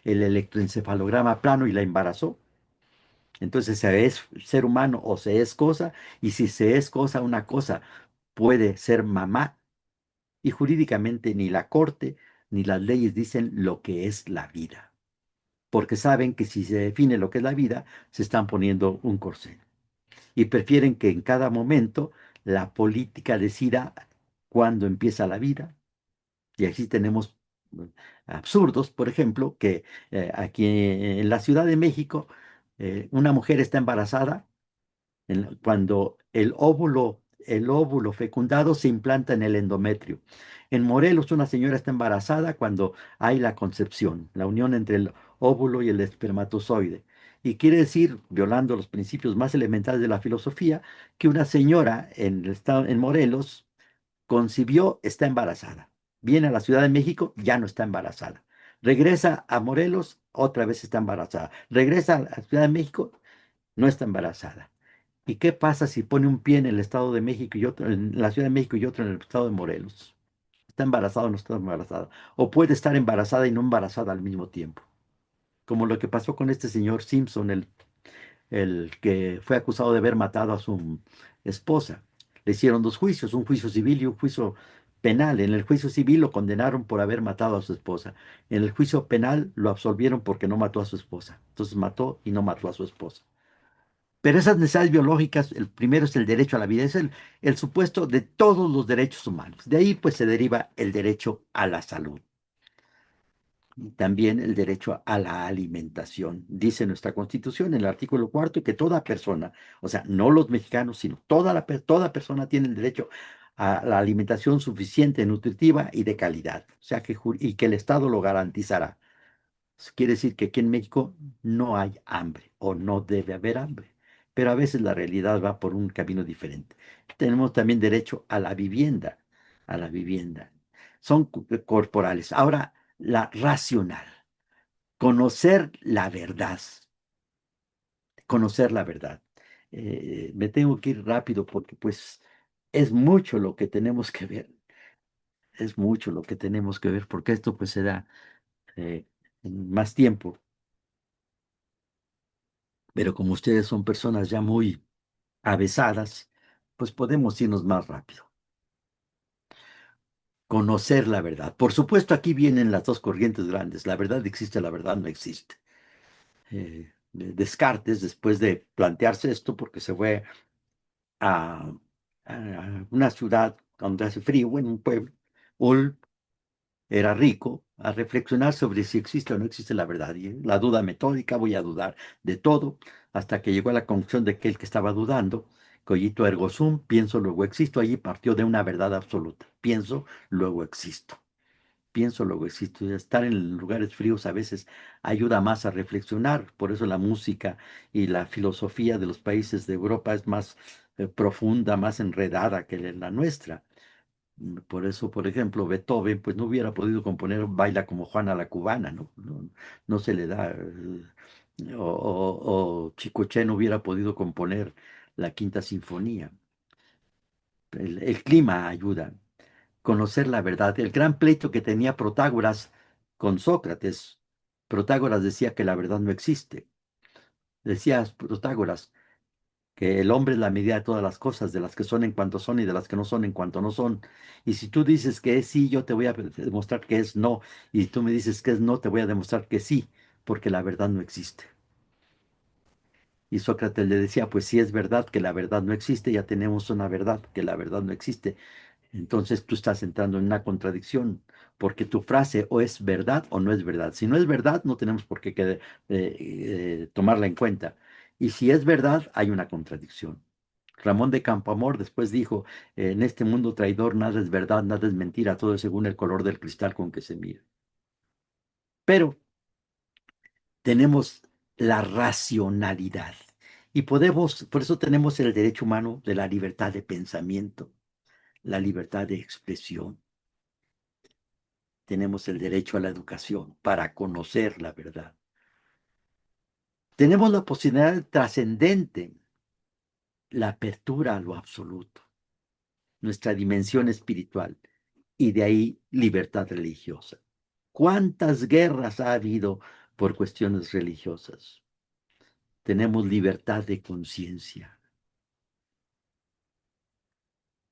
electroencefalograma plano y la embarazó. Entonces se es ser humano o se es cosa, y si se es cosa, una cosa puede ser mamá, y jurídicamente ni la corte ni las leyes dicen lo que es la vida, porque saben que si se define lo que es la vida, se están poniendo un corsé y prefieren que en cada momento la política decida cuándo empieza la vida. Y así tenemos absurdos, por ejemplo, que aquí en la Ciudad de México, una mujer está embarazada cuando el óvulo fecundado se implanta en el endometrio. En Morelos, una señora está embarazada cuando hay la concepción, la unión entre el óvulo y el espermatozoide. Y quiere decir, violando los principios más elementales de la filosofía, que una señora en Morelos concibió, está embarazada. Viene a la Ciudad de México, ya no está embarazada. Regresa a Morelos, otra vez está embarazada. Regresa a la Ciudad de México, no está embarazada. ¿Y qué pasa si pone un pie en el Estado de México y otro en la Ciudad de México y otro en el Estado de Morelos? ¿Está embarazada o no está embarazada? O puede estar embarazada y no embarazada al mismo tiempo. Como lo que pasó con este señor Simpson, el que fue acusado de haber matado a su esposa. Le hicieron dos juicios, un juicio civil y un juicio penal. En el juicio civil lo condenaron por haber matado a su esposa. En el juicio penal lo absolvieron porque no mató a su esposa. Entonces mató y no mató a su esposa. Pero esas necesidades biológicas, el primero es el derecho a la vida, es el supuesto de todos los derechos humanos. De ahí pues se deriva el derecho a la salud. Y también el derecho a la alimentación. Dice nuestra Constitución en el artículo cuarto que toda persona, o sea, no los mexicanos, sino toda persona tiene el derecho a la alimentación suficiente, nutritiva y de calidad. O sea, y que el Estado lo garantizará. Eso quiere decir que aquí en México no hay hambre o no debe haber hambre, pero a veces la realidad va por un camino diferente. Tenemos también derecho a la vivienda, a la vivienda. Son corporales. Ahora, la racional, conocer la verdad, conocer la verdad. Me tengo que ir rápido porque pues es mucho lo que tenemos que ver, es mucho lo que tenemos que ver porque esto pues se da en más tiempo. Pero como ustedes son personas ya muy avesadas, pues podemos irnos más rápido. Conocer la verdad. Por supuesto, aquí vienen las dos corrientes grandes. La verdad existe, la verdad no existe. Descartes, después de plantearse esto, porque se fue a una ciudad cuando hace frío en un pueblo, Ulf era rico a reflexionar sobre si existe o no existe la verdad. Y la duda metódica, voy a dudar de todo, hasta que llegó a la conclusión de que el que estaba dudando, cogito ergo sum, pienso, luego existo, allí partió de una verdad absoluta. Pienso, luego existo. Pienso, luego existo. Y estar en lugares fríos a veces ayuda más a reflexionar. Por eso la música y la filosofía de los países de Europa es más profunda, más enredada que la nuestra. Por eso, por ejemplo, Beethoven, pues no hubiera podido componer Baila como Juana la Cubana, ¿no? No se le da. O Chicoché no hubiera podido componer la Quinta Sinfonía. El clima ayuda. Conocer la verdad. El gran pleito que tenía Protágoras con Sócrates. Protágoras decía que la verdad no existe. Decía Protágoras que el hombre es la medida de todas las cosas, de las que son en cuanto son y de las que no son en cuanto no son. Y si tú dices que es sí, yo te voy a demostrar que es no. Y si tú me dices que es no, te voy a demostrar que sí, porque la verdad no existe. Y Sócrates le decía, pues si es verdad que la verdad no existe, ya tenemos una verdad, que la verdad no existe. Entonces tú estás entrando en una contradicción, porque tu frase o es verdad o no es verdad. Si no es verdad, no tenemos por qué tomarla en cuenta. Y si es verdad, hay una contradicción. Ramón de Campoamor después dijo, en este mundo traidor nada es verdad, nada es mentira, todo es según el color del cristal con que se mira. Pero tenemos la racionalidad y podemos, por eso tenemos el derecho humano de la libertad de pensamiento, la libertad de expresión. Tenemos el derecho a la educación para conocer la verdad. Tenemos la posibilidad trascendente, la apertura a lo absoluto, nuestra dimensión espiritual y de ahí libertad religiosa. ¿Cuántas guerras ha habido por cuestiones religiosas? Tenemos libertad de conciencia.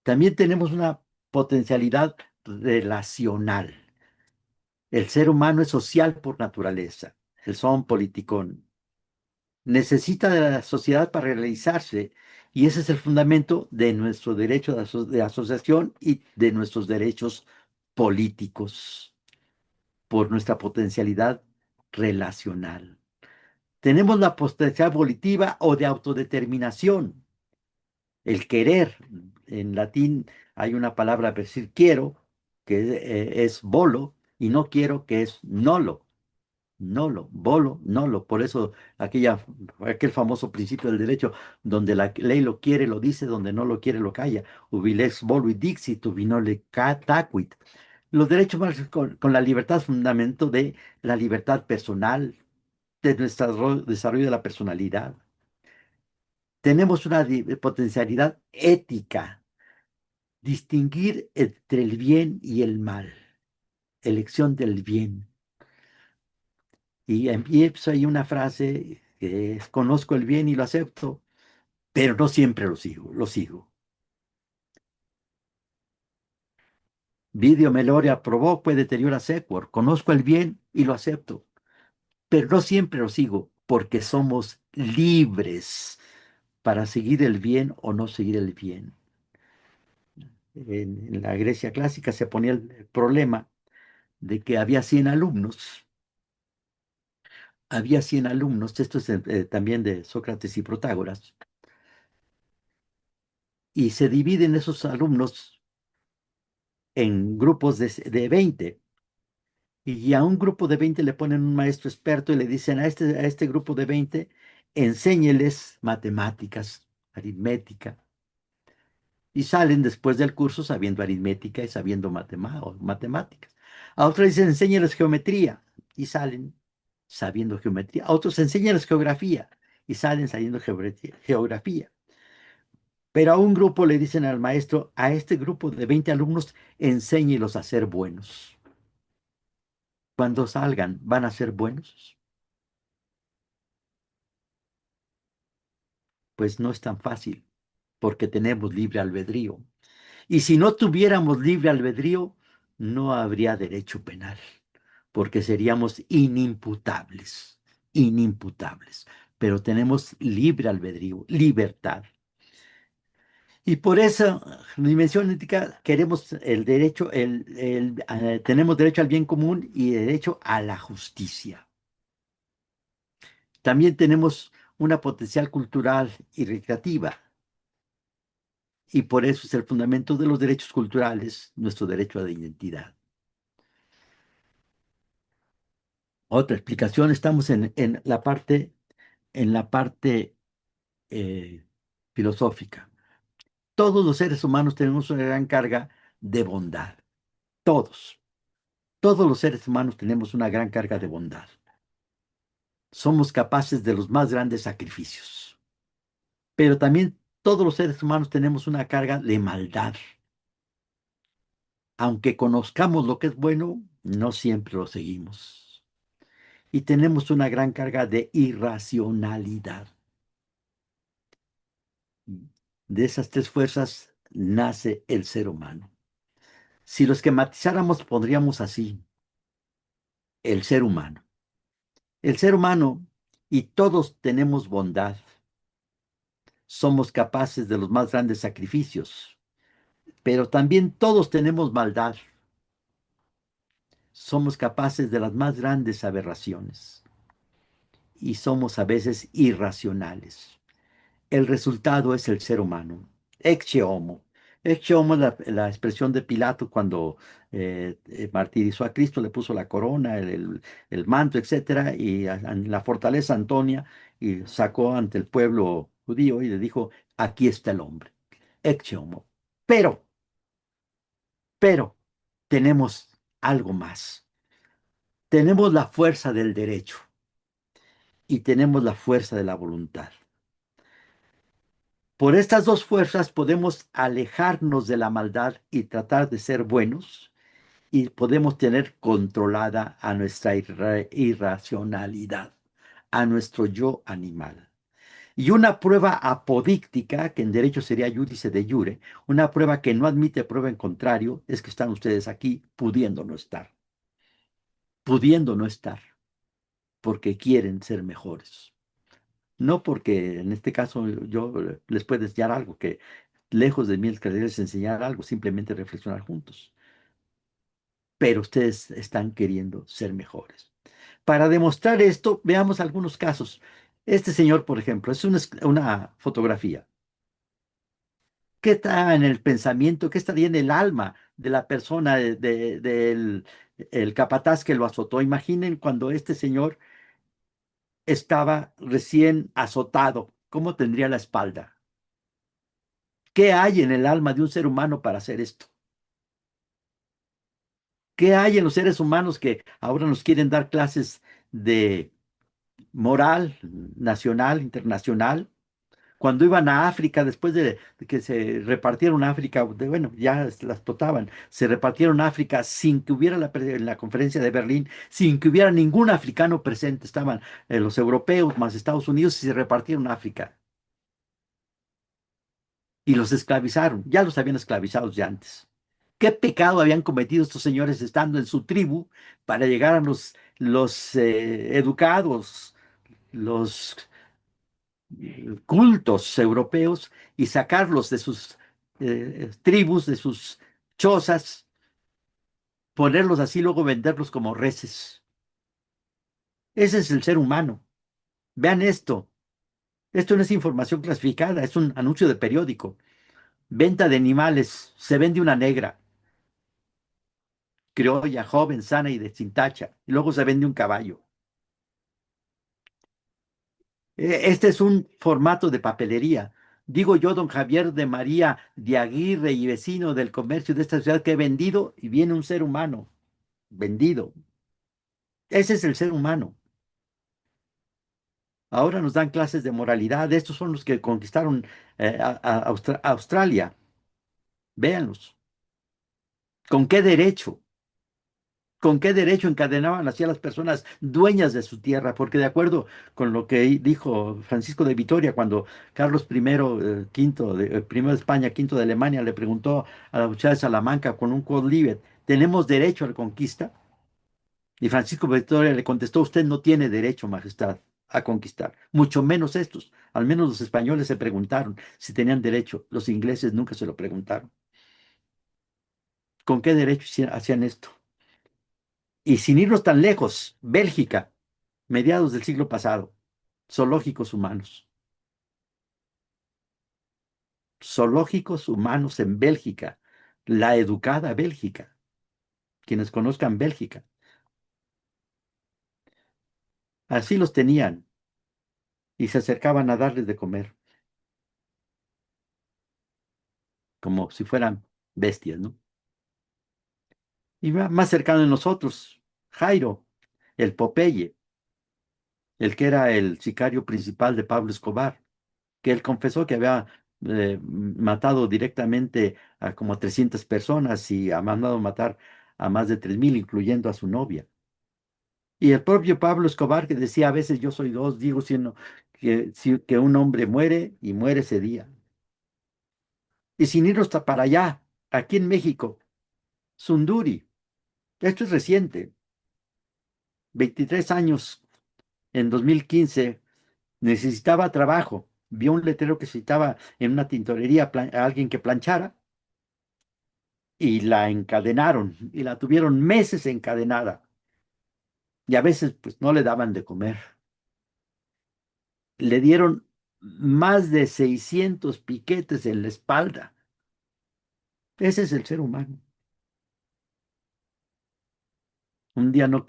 También tenemos una potencialidad relacional. El ser humano es social por naturaleza. El son politicón. Necesita de la sociedad para realizarse y ese es el fundamento de nuestro derecho de asociación y de nuestros derechos políticos por nuestra potencialidad relacional. Tenemos la potencialidad volitiva o de autodeterminación, el querer. En latín hay una palabra para decir quiero, que es volo, y no quiero, que es nolo. Nolo, volo, nolo. Por eso aquel famoso principio del derecho, donde la ley lo quiere, lo dice, donde no lo quiere, lo calla. Ubi lex volui dixit, ubi nole tacuit. Los derechos humanos con la libertad, fundamento de la libertad personal, de nuestro desarrollo de la personalidad. Tenemos una potencialidad ética, distinguir entre el bien y el mal, elección del bien. Y empiezo ahí una frase que es, conozco el bien y lo acepto, pero no siempre lo sigo, lo sigo. Video meloria provoque deteriora sequor, conozco el bien y lo acepto, pero no siempre lo sigo, porque somos libres para seguir el bien o no seguir el bien. En la Grecia clásica se ponía el problema de que había 100 alumnos, esto es también de Sócrates y Protágoras, y se dividen esos alumnos en grupos de 20, y a un grupo de 20 le ponen un maestro experto y le dicen a este grupo de 20, enséñeles matemáticas, aritmética, y salen después del curso sabiendo aritmética y sabiendo matemáticas. A otros dicen, enséñeles geometría, y salen sabiendo geometría. A otros enséñeles geografía, y salen sabiendo geografía. Pero a un grupo le dicen al maestro, a este grupo de 20 alumnos, enséñelos a ser buenos. Cuando salgan, ¿van a ser buenos? Pues no es tan fácil, porque tenemos libre albedrío. Y si no tuviéramos libre albedrío, no habría derecho penal, porque seríamos inimputables, inimputables. Pero tenemos libre albedrío, libertad. Y por esa dimensión ética queremos el derecho, tenemos derecho al bien común y derecho a la justicia. También tenemos una potencial cultural y recreativa. Y por eso es el fundamento de los derechos culturales, nuestro derecho a la identidad. Otra explicación, estamos en la parte eh, filosófica. Todos los seres humanos tenemos una gran carga de bondad. Todos. Todos los seres humanos tenemos una gran carga de bondad. Somos capaces de los más grandes sacrificios. Pero también todos los seres humanos tenemos una carga de maldad. Aunque conozcamos lo que es bueno, no siempre lo seguimos. Y tenemos una gran carga de irracionalidad. De esas tres fuerzas nace el ser humano. Si lo esquematizáramos, pondríamos así, el ser humano. El ser humano, y todos tenemos bondad, somos capaces de los más grandes sacrificios, pero también todos tenemos maldad, somos capaces de las más grandes aberraciones y somos a veces irracionales. El resultado es el ser humano. Ecce homo. Ecce homo es la expresión de Pilato cuando martirizó a Cristo, le puso la corona, el manto, etcétera, y en la fortaleza Antonia, y sacó ante el pueblo judío y le dijo, aquí está el hombre. Ecce homo. Pero, pero, tenemos algo más. Tenemos la fuerza del derecho y tenemos la fuerza de la voluntad. Por estas dos fuerzas podemos alejarnos de la maldad y tratar de ser buenos y podemos tener controlada a nuestra irracionalidad, a nuestro yo animal. Y una prueba apodíctica, que en derecho sería judice de jure, una prueba que no admite prueba en contrario, es que están ustedes aquí pudiendo no estar, porque quieren ser mejores. No porque en este caso yo les puedo enseñar algo que lejos de mí el quererles enseñar algo, simplemente reflexionar juntos. Pero ustedes están queriendo ser mejores. Para demostrar esto, veamos algunos casos. Este señor, por ejemplo, es una fotografía. ¿Qué está en el pensamiento? ¿Qué estaría en el alma de la persona, del el capataz que lo azotó? Imaginen cuando este señor estaba recién azotado, ¿cómo tendría la espalda? ¿Qué hay en el alma de un ser humano para hacer esto? ¿Qué hay en los seres humanos que ahora nos quieren dar clases de moral nacional, internacional? Cuando iban a África, después de que se repartieron África, bueno, ya la explotaban, se repartieron África sin que hubiera en la conferencia de Berlín, sin que hubiera ningún africano presente, estaban los europeos más Estados Unidos y se repartieron África y los esclavizaron, ya los habían esclavizado ya antes. ¿Qué pecado habían cometido estos señores estando en su tribu para llegar a los educados, los cultos europeos y sacarlos de sus tribus, de sus chozas, ponerlos así, luego venderlos como reses? Ese es el ser humano. Vean esto. Esto no es información clasificada, es un anuncio de periódico. Venta de animales. Se vende una negra, criolla, joven, sana y de sin tacha. Y luego se vende un caballo. Este es un formato de papelería. Digo yo, don Javier de María de Aguirre y vecino del comercio de esta ciudad que he vendido y viene un ser humano vendido. Ese es el ser humano. Ahora nos dan clases de moralidad. Estos son los que conquistaron Australia. Véanlos. ¿Con qué derecho? ¿Con qué derecho encadenaban así a las personas dueñas de su tierra? Porque de acuerdo con lo que dijo Francisco de Vitoria cuando Carlos I, primero de España, quinto de Alemania, le preguntó a la duquesa de Salamanca con un quod libet, ¿tenemos derecho a la conquista? Y Francisco de Vitoria le contestó, usted no tiene derecho, majestad. a conquistar, mucho menos estos. Al menos los españoles se preguntaron si tenían derecho, los ingleses nunca se lo preguntaron. ¿Con qué derecho hacían esto? Y sin irnos tan lejos, Bélgica, mediados del siglo pasado, zoológicos humanos. Zoológicos humanos en Bélgica, la educada Bélgica, quienes conozcan Bélgica. Así los tenían y se acercaban a darles de comer, como si fueran bestias, ¿no? Y más cercano de nosotros, Jairo, el Popeye, el que era el sicario principal de Pablo Escobar, que él confesó que había matado directamente a como 300 personas y ha mandado matar a más de 3,000, incluyendo a su novia. Y el propio Pablo Escobar que decía, a veces yo soy dos, digo sino que un hombre muere y muere ese día. Y sin irnos hasta para allá, aquí en México, Sunduri, esto es reciente, 23 años, en 2015, necesitaba trabajo, vio un letrero que citaba en una tintorería a alguien que planchara y la encadenaron y la tuvieron meses encadenada y a veces pues no le daban de comer. Le dieron más de 600 piquetes en la espalda. Ese es el ser humano. Un día no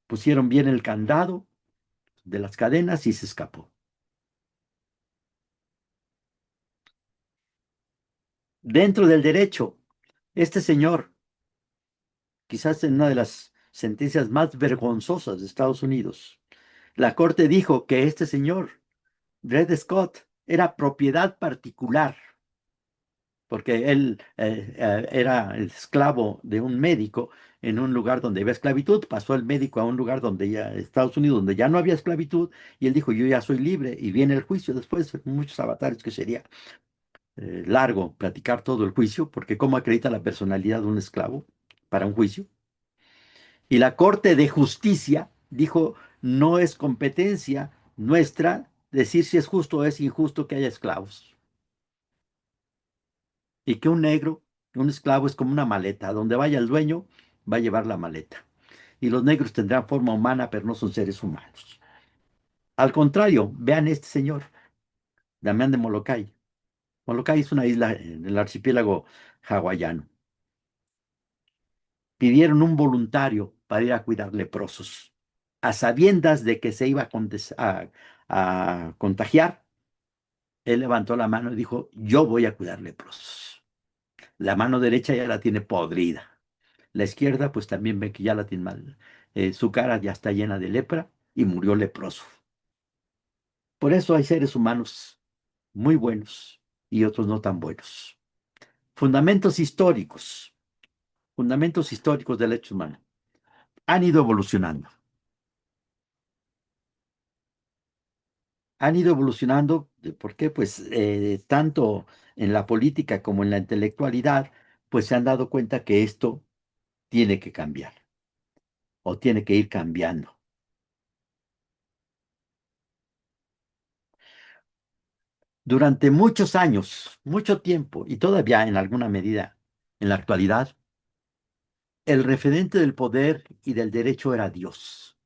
pusieron bien el candado de las cadenas y se escapó. Dentro del derecho, este señor, quizás en una de las sentencias más vergonzosas de Estados Unidos, la corte dijo que este señor, Dred Scott, era propiedad particular, porque él era el esclavo de un médico en un lugar donde había esclavitud, pasó el médico a un lugar donde ya, Estados Unidos, donde ya no había esclavitud, y él dijo, yo ya soy libre, y viene el juicio después, muchos avatares que sería largo platicar todo el juicio, porque cómo acredita la personalidad de un esclavo para un juicio. Y la Corte de Justicia dijo, no es competencia nuestra decir si es justo o es injusto que haya esclavos. Y que un negro, un esclavo es como una maleta, donde vaya el dueño, va a llevar la maleta. Y los negros tendrán forma humana, pero no son seres humanos. Al contrario, vean este señor, Damián de Molokai. Molokai es una isla en el archipiélago hawaiano. Pidieron un voluntario para ir a cuidar leprosos, a sabiendas de que se iba a contagiar. Él levantó la mano y dijo, yo voy a cuidar leprosos. La mano derecha ya la tiene podrida. La izquierda, pues también ve que ya la tiene mal. Su cara ya está llena de lepra y murió leproso. Por eso hay seres humanos muy buenos y otros no tan buenos. Fundamentos históricos, fundamentos históricos del hecho humano. Han ido evolucionando. Han ido evolucionando. ¿Por qué? Pues tanto en la política como en la intelectualidad, pues se han dado cuenta que esto tiene que cambiar o tiene que ir cambiando. Durante muchos años, mucho tiempo, y todavía en alguna medida en la actualidad, el referente del poder y del derecho era Dios.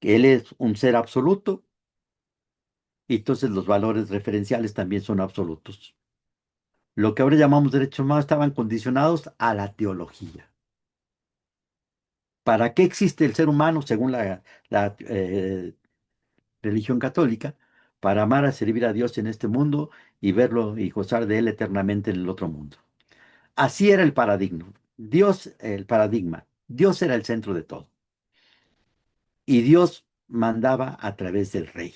Que Él es un ser absoluto y entonces los valores referenciales también son absolutos. Lo que ahora llamamos derechos humanos estaban condicionados a la teología. ¿Para qué existe el ser humano según la religión católica? Para amar a servir a Dios en este mundo y verlo y gozar de Él eternamente en el otro mundo. Así era el paradigma. Dios, el paradigma. Dios era el centro de todo. Y Dios mandaba a través del rey.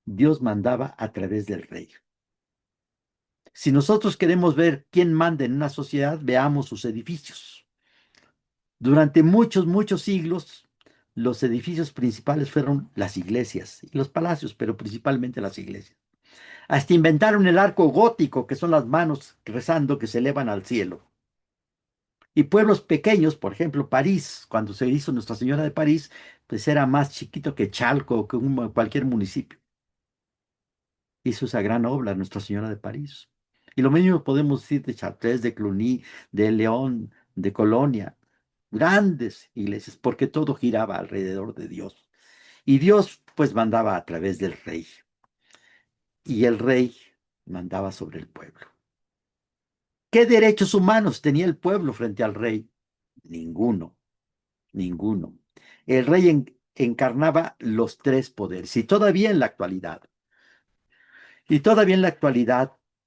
Dios mandaba a través del rey. Si nosotros queremos ver quién manda en una sociedad, veamos sus edificios. Durante muchos, muchos siglos, los edificios principales fueron las iglesias y los palacios, pero principalmente las iglesias. Hasta inventaron el arco gótico, que son las manos rezando que se elevan al cielo. Y pueblos pequeños, por ejemplo, París, cuando se hizo Nuestra Señora de París, pues era más chiquito que Chalco o que cualquier municipio. Hizo esa gran obra Nuestra Señora de París. Y lo mismo podemos decir de Chartres, de Cluny, de León, de Colonia. Grandes iglesias, porque todo giraba alrededor de Dios. Y Dios pues mandaba a través del rey. Y el rey mandaba sobre el pueblo. ¿Qué derechos humanos tenía el pueblo frente al rey? Ninguno, ninguno. El rey encarnaba los tres poderes. Y todavía en la actualidad,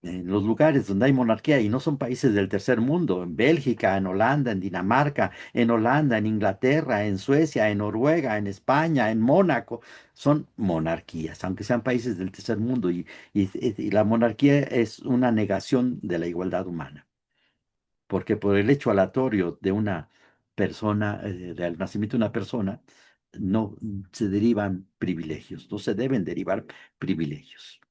en los lugares donde hay monarquía y no son países del tercer mundo, en Bélgica, en Holanda, en Dinamarca, en Holanda, en Inglaterra, en Suecia, en Noruega, en España, en Mónaco, son monarquías, aunque sean países del tercer mundo. Y la monarquía es una negación de la igualdad humana, porque por el hecho aleatorio de una persona, del nacimiento de una persona, no se derivan privilegios, no se deben derivar privilegios.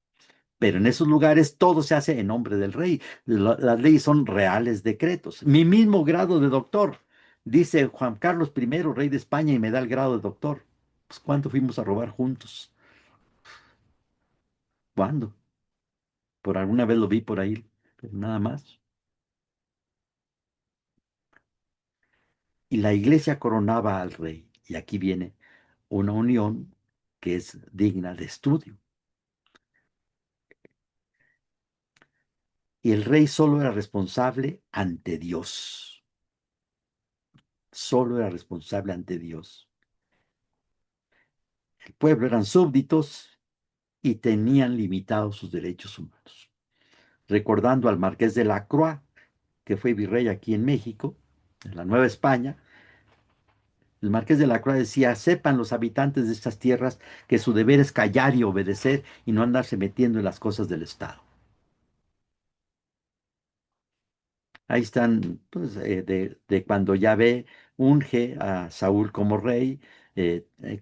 Pero en esos lugares todo se hace en nombre del rey. Las leyes son reales decretos. Mi mismo grado de doctor, dice Juan Carlos I, rey de España, y me da el grado de doctor. Pues, ¿cuánto fuimos a robar juntos? ¿Cuándo? Por alguna vez lo vi por ahí, pero nada más. Y la iglesia coronaba al rey. Y aquí viene una unión que es digna de estudio. Y el rey solo era responsable ante Dios. Solo era responsable ante Dios. El pueblo eran súbditos y tenían limitados sus derechos humanos. Recordando al marqués de Lacroix, que fue virrey aquí en México, en la Nueva España, el marqués de Lacroix decía: sepan los habitantes de estas tierras que su deber es callar y obedecer y no andarse metiendo en las cosas del Estado. Ahí están, pues, de cuando Yahvé unge a Saúl como rey,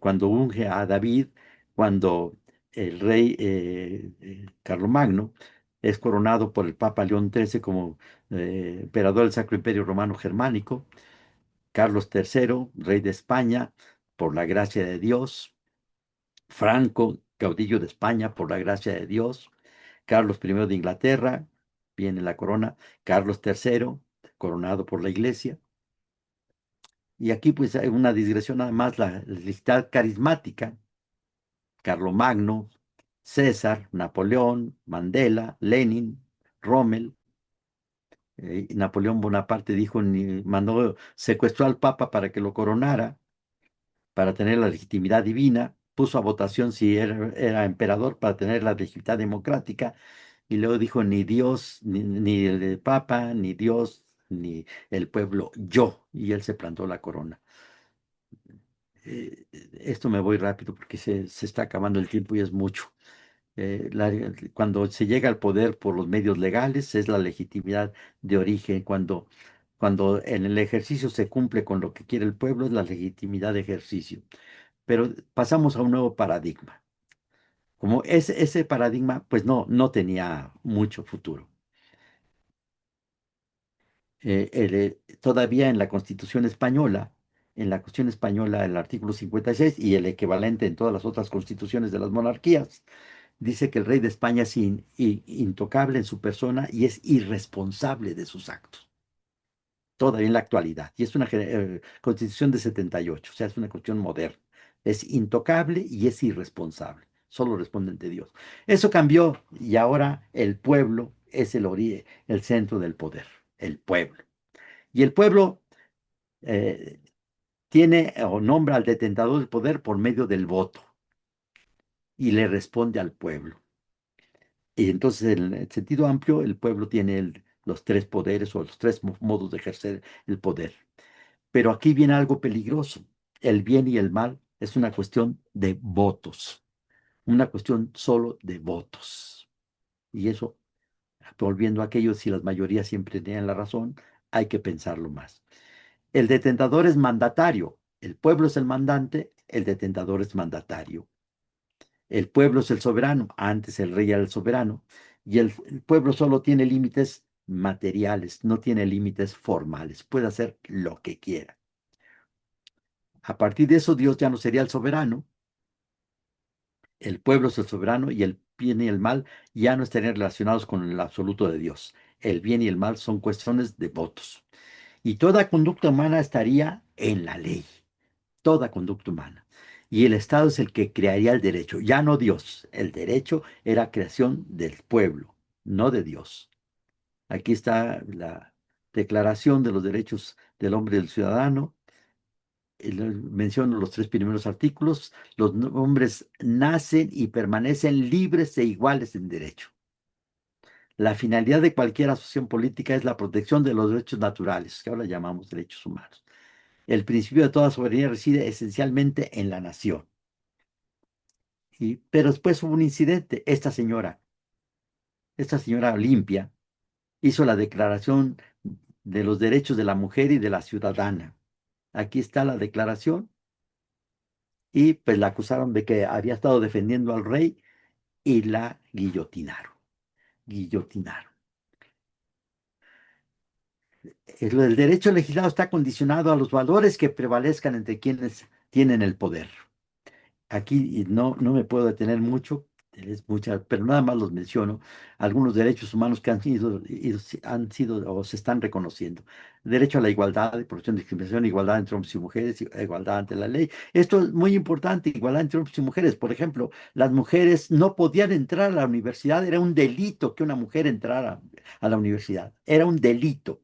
cuando unge a David, cuando el rey Carlomagno es coronado por el Papa León XIII como emperador del Sacro Imperio Romano Germánico, Carlos III, rey de España, por la gracia de Dios, Franco, caudillo de España, por la gracia de Dios, Carlos I de Inglaterra, viene la corona, Carlos III, coronado por la iglesia. Y aquí pues hay una digresión nada más, la lista carismática: Carlomagno, César, Napoleón, Mandela, Lenin, Rommel. Napoleón Bonaparte dijo, mandó, secuestró al Papa para que lo coronara, para tener la legitimidad divina, puso a votación si era emperador para tener la legitimidad democrática, y luego dijo: ni Dios, ni el Papa, ni Dios, ni el pueblo, yo. Y él se plantó la corona. Esto me voy rápido porque se está acabando el tiempo y es mucho. Cuando se llega al poder por los medios legales es la legitimidad de origen. Cuando en el ejercicio se cumple con lo que quiere el pueblo es la legitimidad de ejercicio. Pero pasamos a un nuevo paradigma. Como ese paradigma, pues no tenía mucho futuro. Todavía en la Constitución española, el artículo 56 y el equivalente en todas las otras constituciones de las monarquías, dice que el rey de España es intocable en su persona y es irresponsable de sus actos. Todavía en la actualidad. Y es una constitución de 78, o sea, es una constitución moderna. Es intocable y es irresponsable. Solo responde ante Dios. Eso cambió y ahora el pueblo es el centro del poder. El pueblo. Y el pueblo eh, tiene o nombra al detentador del poder por medio del voto y le responde al pueblo. Y entonces, en el sentido amplio, el pueblo tiene los tres poderes o los tres modos de ejercer el poder. Pero aquí viene algo peligroso. El bien y el mal es una cuestión de votos, una cuestión solo de votos. Y eso, volviendo a aquello, si las mayorías siempre tenían la razón, hay que pensarlo más. El detentador es mandatario, el pueblo es el mandante, el detentador es mandatario. El pueblo es el soberano, antes el rey era el soberano, y el pueblo solo tiene límites materiales, no tiene límites formales, puede hacer lo que quiera. A partir de eso, Dios ya no sería el soberano, el pueblo es el soberano y el bien y el mal ya no estarían relacionados con el absoluto de Dios. El bien y el mal son cuestiones de votos. Y toda conducta humana estaría en la ley, toda conducta humana. Y el Estado es el que crearía el derecho, ya no Dios. El derecho era creación del pueblo, no de Dios. Aquí está la Declaración de los Derechos del Hombre y del Ciudadano. Menciono los 3 primeros artículos. Los hombres nacen y permanecen libres e iguales en derecho. La finalidad de cualquier asociación política es la protección de los derechos naturales, que ahora llamamos derechos humanos. El principio de toda soberanía reside esencialmente en la nación. Pero después hubo un incidente. Esta señora Olimpia, hizo la Declaración de los Derechos de la Mujer y de la Ciudadana. Aquí está la declaración. Y pues la acusaron de que había estado defendiendo al rey y la guillotinaron. Guillotinaron. El derecho legislado está condicionado a los valores que prevalezcan entre quienes tienen el poder. Aquí no me puedo detener mucho, es mucha, pero nada más los menciono, algunos derechos humanos que han sido o se están reconociendo. Derecho a la igualdad, de protección de discriminación, igualdad entre hombres y mujeres, igualdad ante la ley. Esto es muy importante, igualdad entre hombres y mujeres. Por ejemplo, las mujeres no podían entrar a la universidad, era un delito que una mujer entrara a la universidad, era un delito.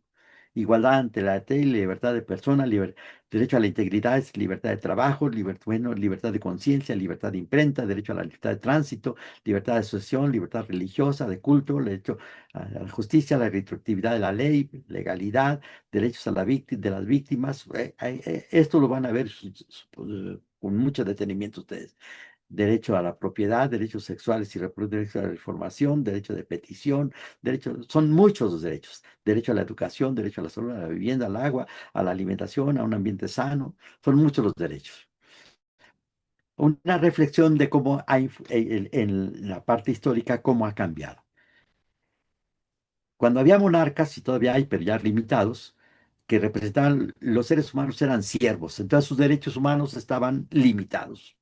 Igualdad ante la ley, libertad de persona, derecho a la integridad, es libertad de trabajo, libertad de conciencia, libertad de imprenta, derecho a la libertad de tránsito, libertad de asociación, libertad religiosa, de culto, derecho a la justicia, a la retroactividad de la ley, legalidad, derechos a de las víctimas. Esto lo van a ver con mucho detenimiento ustedes. Derecho a la propiedad, derechos sexuales y reproductivos, derecho a la información, derecho de petición, son muchos los derechos. Derecho a la educación, derecho a la salud, a la vivienda, al agua, a la alimentación, a un ambiente sano. Son muchos los derechos. Una reflexión de cómo en la parte histórica, cómo ha cambiado. Cuando había monarcas, y todavía hay, pero ya limitados, que representaban los seres humanos eran siervos, entonces sus derechos humanos estaban limitados.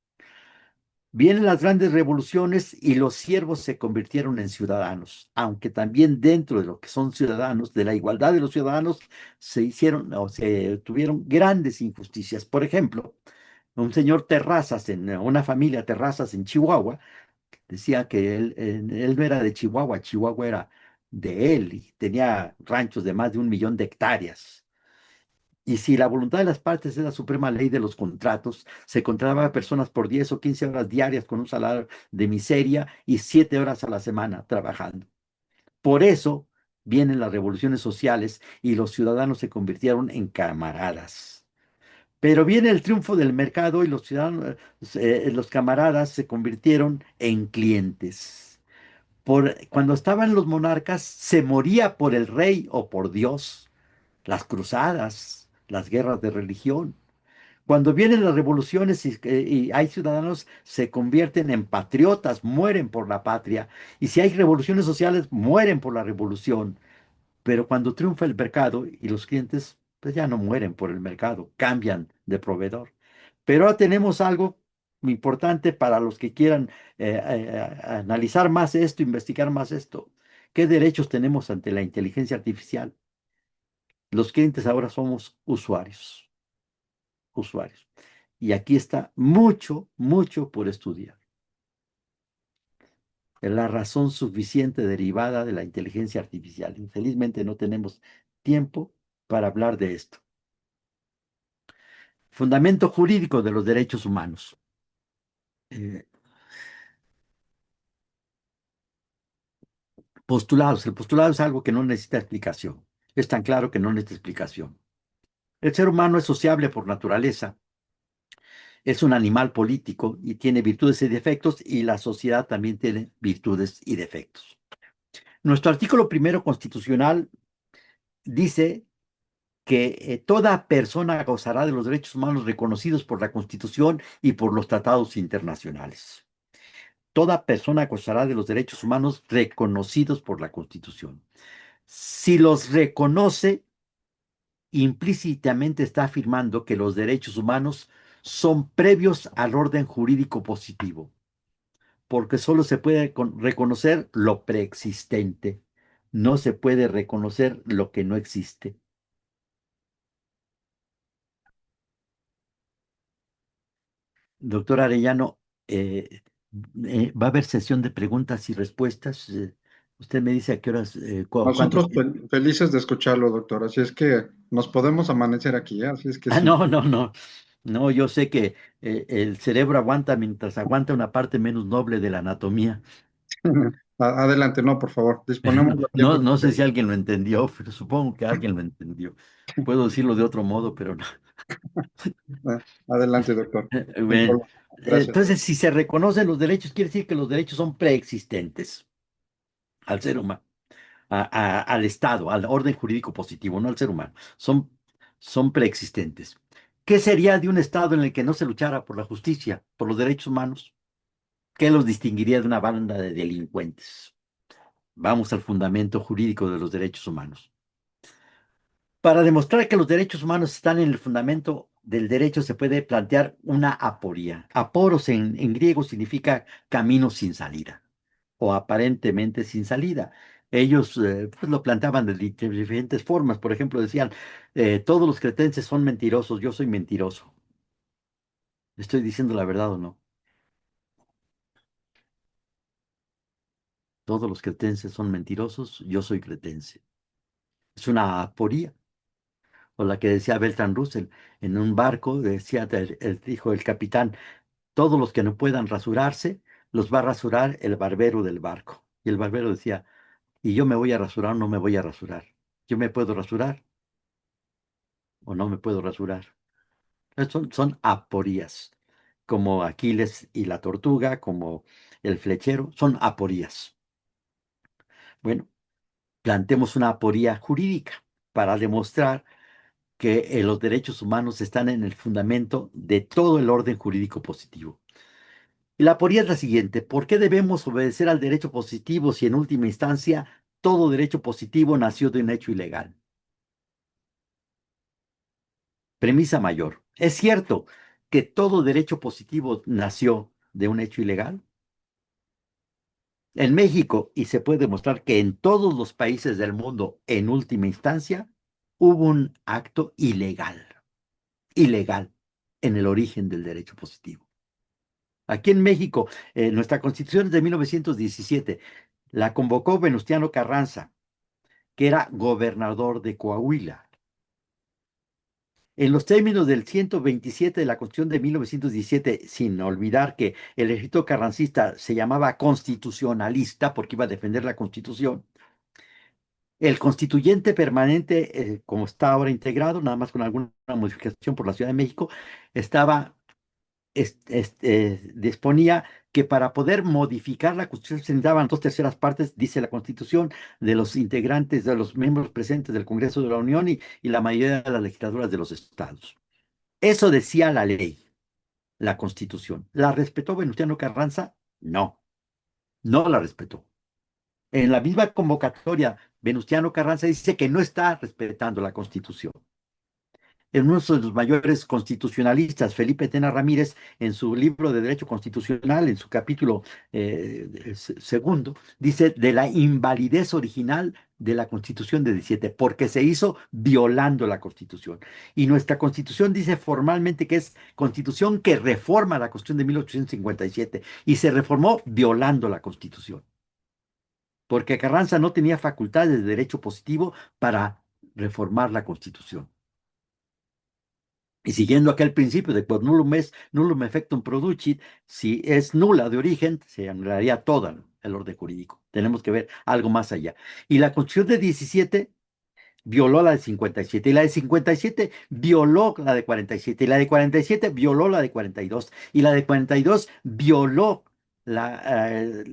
Vienen las grandes revoluciones y los siervos se convirtieron en ciudadanos, aunque también dentro de lo que son ciudadanos, de la igualdad de los ciudadanos, se hicieron o se tuvieron grandes injusticias. Por ejemplo, un señor Terrazas, en una familia Terrazas en Chihuahua, decía que él no era de Chihuahua, Chihuahua era de él y tenía ranchos de más de 1 millón de hectáreas. Y si la voluntad de las partes es la suprema ley de los contratos, se contrataba a personas por 10 o 15 horas diarias con un salario de miseria y 7 horas a la semana trabajando. Por eso vienen las revoluciones sociales y los ciudadanos se convirtieron en camaradas. Pero viene el triunfo del mercado y los ciudadanos, los camaradas se convirtieron en clientes. Cuando estaban los monarcas, se moría por el rey o por Dios, las cruzadas, las guerras de religión. Cuando vienen las revoluciones y hay ciudadanos, se convierten en patriotas, mueren por la patria. Y si hay revoluciones sociales, mueren por la revolución. Pero cuando triunfa el mercado y los clientes, pues ya no mueren por el mercado, cambian de proveedor. Pero ahora tenemos algo importante para los que quieran analizar más esto, investigar más esto. ¿Qué derechos tenemos ante la inteligencia artificial? Los clientes ahora somos usuarios, usuarios. Y aquí está mucho, mucho por estudiar. La razón suficiente derivada de la inteligencia artificial. Infelizmente no tenemos tiempo para hablar de esto. Fundamento jurídico de los derechos humanos. Postulados. El postulado es algo que no necesita explicación. Es tan claro que no necesita explicación. El ser humano es sociable por naturaleza. Es un animal político y tiene virtudes y defectos, y la sociedad también tiene virtudes y defectos. Nuestro artículo primero constitucional dice que toda persona gozará de los derechos humanos reconocidos por la Constitución y por los tratados internacionales. Toda persona gozará de los derechos humanos reconocidos por la Constitución. Si los reconoce, implícitamente está afirmando que los derechos humanos son previos al orden jurídico positivo, porque solo se puede reconocer lo preexistente, no se puede reconocer lo que no existe. Doctor Arellano, eh, va a haber sesión de preguntas y respuestas. Usted me dice a qué horas, cuánto Nosotros tiempo. felices de escucharlo, doctor. Así es que nos podemos amanecer aquí, ¿eh? Así es que Ah, sí. no, no, no. No, yo sé que el cerebro aguanta mientras aguanta una parte menos noble de la anatomía. Adelante, no, por favor. Disponemos No, del no, tiempo no que sé si alguien lo entendió, pero supongo que alguien lo entendió. Puedo decirlo de otro modo, pero no. Adelante, doctor. Sin Bueno, problema. Gracias. entonces, si se reconocen los derechos, quiere decir que los derechos son preexistentes al ser humano, al Estado, al orden jurídico positivo, no al ser humano. Son preexistentes. ¿Qué sería de un Estado en el que no se luchara por la justicia, por los derechos humanos? ¿Qué los distinguiría de una banda de delincuentes? Vamos al fundamento jurídico de los derechos humanos. Para demostrar que los derechos humanos están en el fundamento del derecho se puede plantear una aporía. Aporos en griego significa camino sin salida o aparentemente sin salida. Ellos pues, lo planteaban de diferentes formas. Por ejemplo, decían, todos los cretenses son mentirosos, yo soy mentiroso. ¿Estoy diciendo la verdad o no? Todos los cretenses son mentirosos, yo soy cretense. Es una aporía. O la que decía Bertrand Russell, en un barco, decía, dijo el capitán, todos los que no puedan rasurarse, los va a rasurar el barbero del barco. Y el barbero decía, ¿y yo me voy a rasurar o no me voy a rasurar? ¿Yo me puedo rasurar o no me puedo rasurar? Son aporías, como Aquiles y la tortuga, como el flechero, son aporías. Bueno, planteemos una aporía jurídica para demostrar que los derechos humanos están en el fundamento de todo el orden jurídico positivo. Y la aporía es la siguiente: ¿por qué debemos obedecer al derecho positivo si en última instancia todo derecho positivo nació de un hecho ilegal? Premisa mayor. ¿Es cierto que todo derecho positivo nació de un hecho ilegal? En México, y se puede demostrar que en todos los países del mundo, en última instancia, hubo un acto ilegal en el origen del derecho positivo. Aquí en México, nuestra Constitución es de 1917. La convocó Venustiano Carranza, que era gobernador de Coahuila. En los términos del 127 de la Constitución de 1917, sin olvidar que el ejército carrancista se llamaba constitucionalista porque iba a defender la Constitución, el constituyente permanente, como está ahora integrado, nada más con alguna modificación por la Ciudad de México, estaba disponía que para poder modificar la Constitución se necesitaban dos terceras partes, dice la Constitución, de los integrantes, de los miembros presentes del Congreso de la Unión y la mayoría de las legislaturas de los estados. Eso decía la ley, la Constitución. ¿La respetó Venustiano Carranza? No, no la respetó. En la misma convocatoria, Venustiano Carranza dice que no está respetando la Constitución. En uno de los mayores constitucionalistas, Felipe Tena Ramírez, en su libro de Derecho Constitucional, en su capítulo segundo, dice de la invalidez original de la Constitución de 17, porque se hizo violando la Constitución. Y nuestra Constitución dice formalmente que es Constitución que reforma la Constitución de 1857 y se reformó violando la Constitución, porque Carranza no tenía facultades de derecho positivo para reformar la Constitución. Y siguiendo aquel principio de quod nullum effectum producit, si es nula de origen, se anularía todo el orden jurídico. Tenemos que ver algo más allá. Y la Constitución de 17 violó la de 57, y la de 57 violó la de 47, y la de 47 violó la de 42, y la de 42 violó la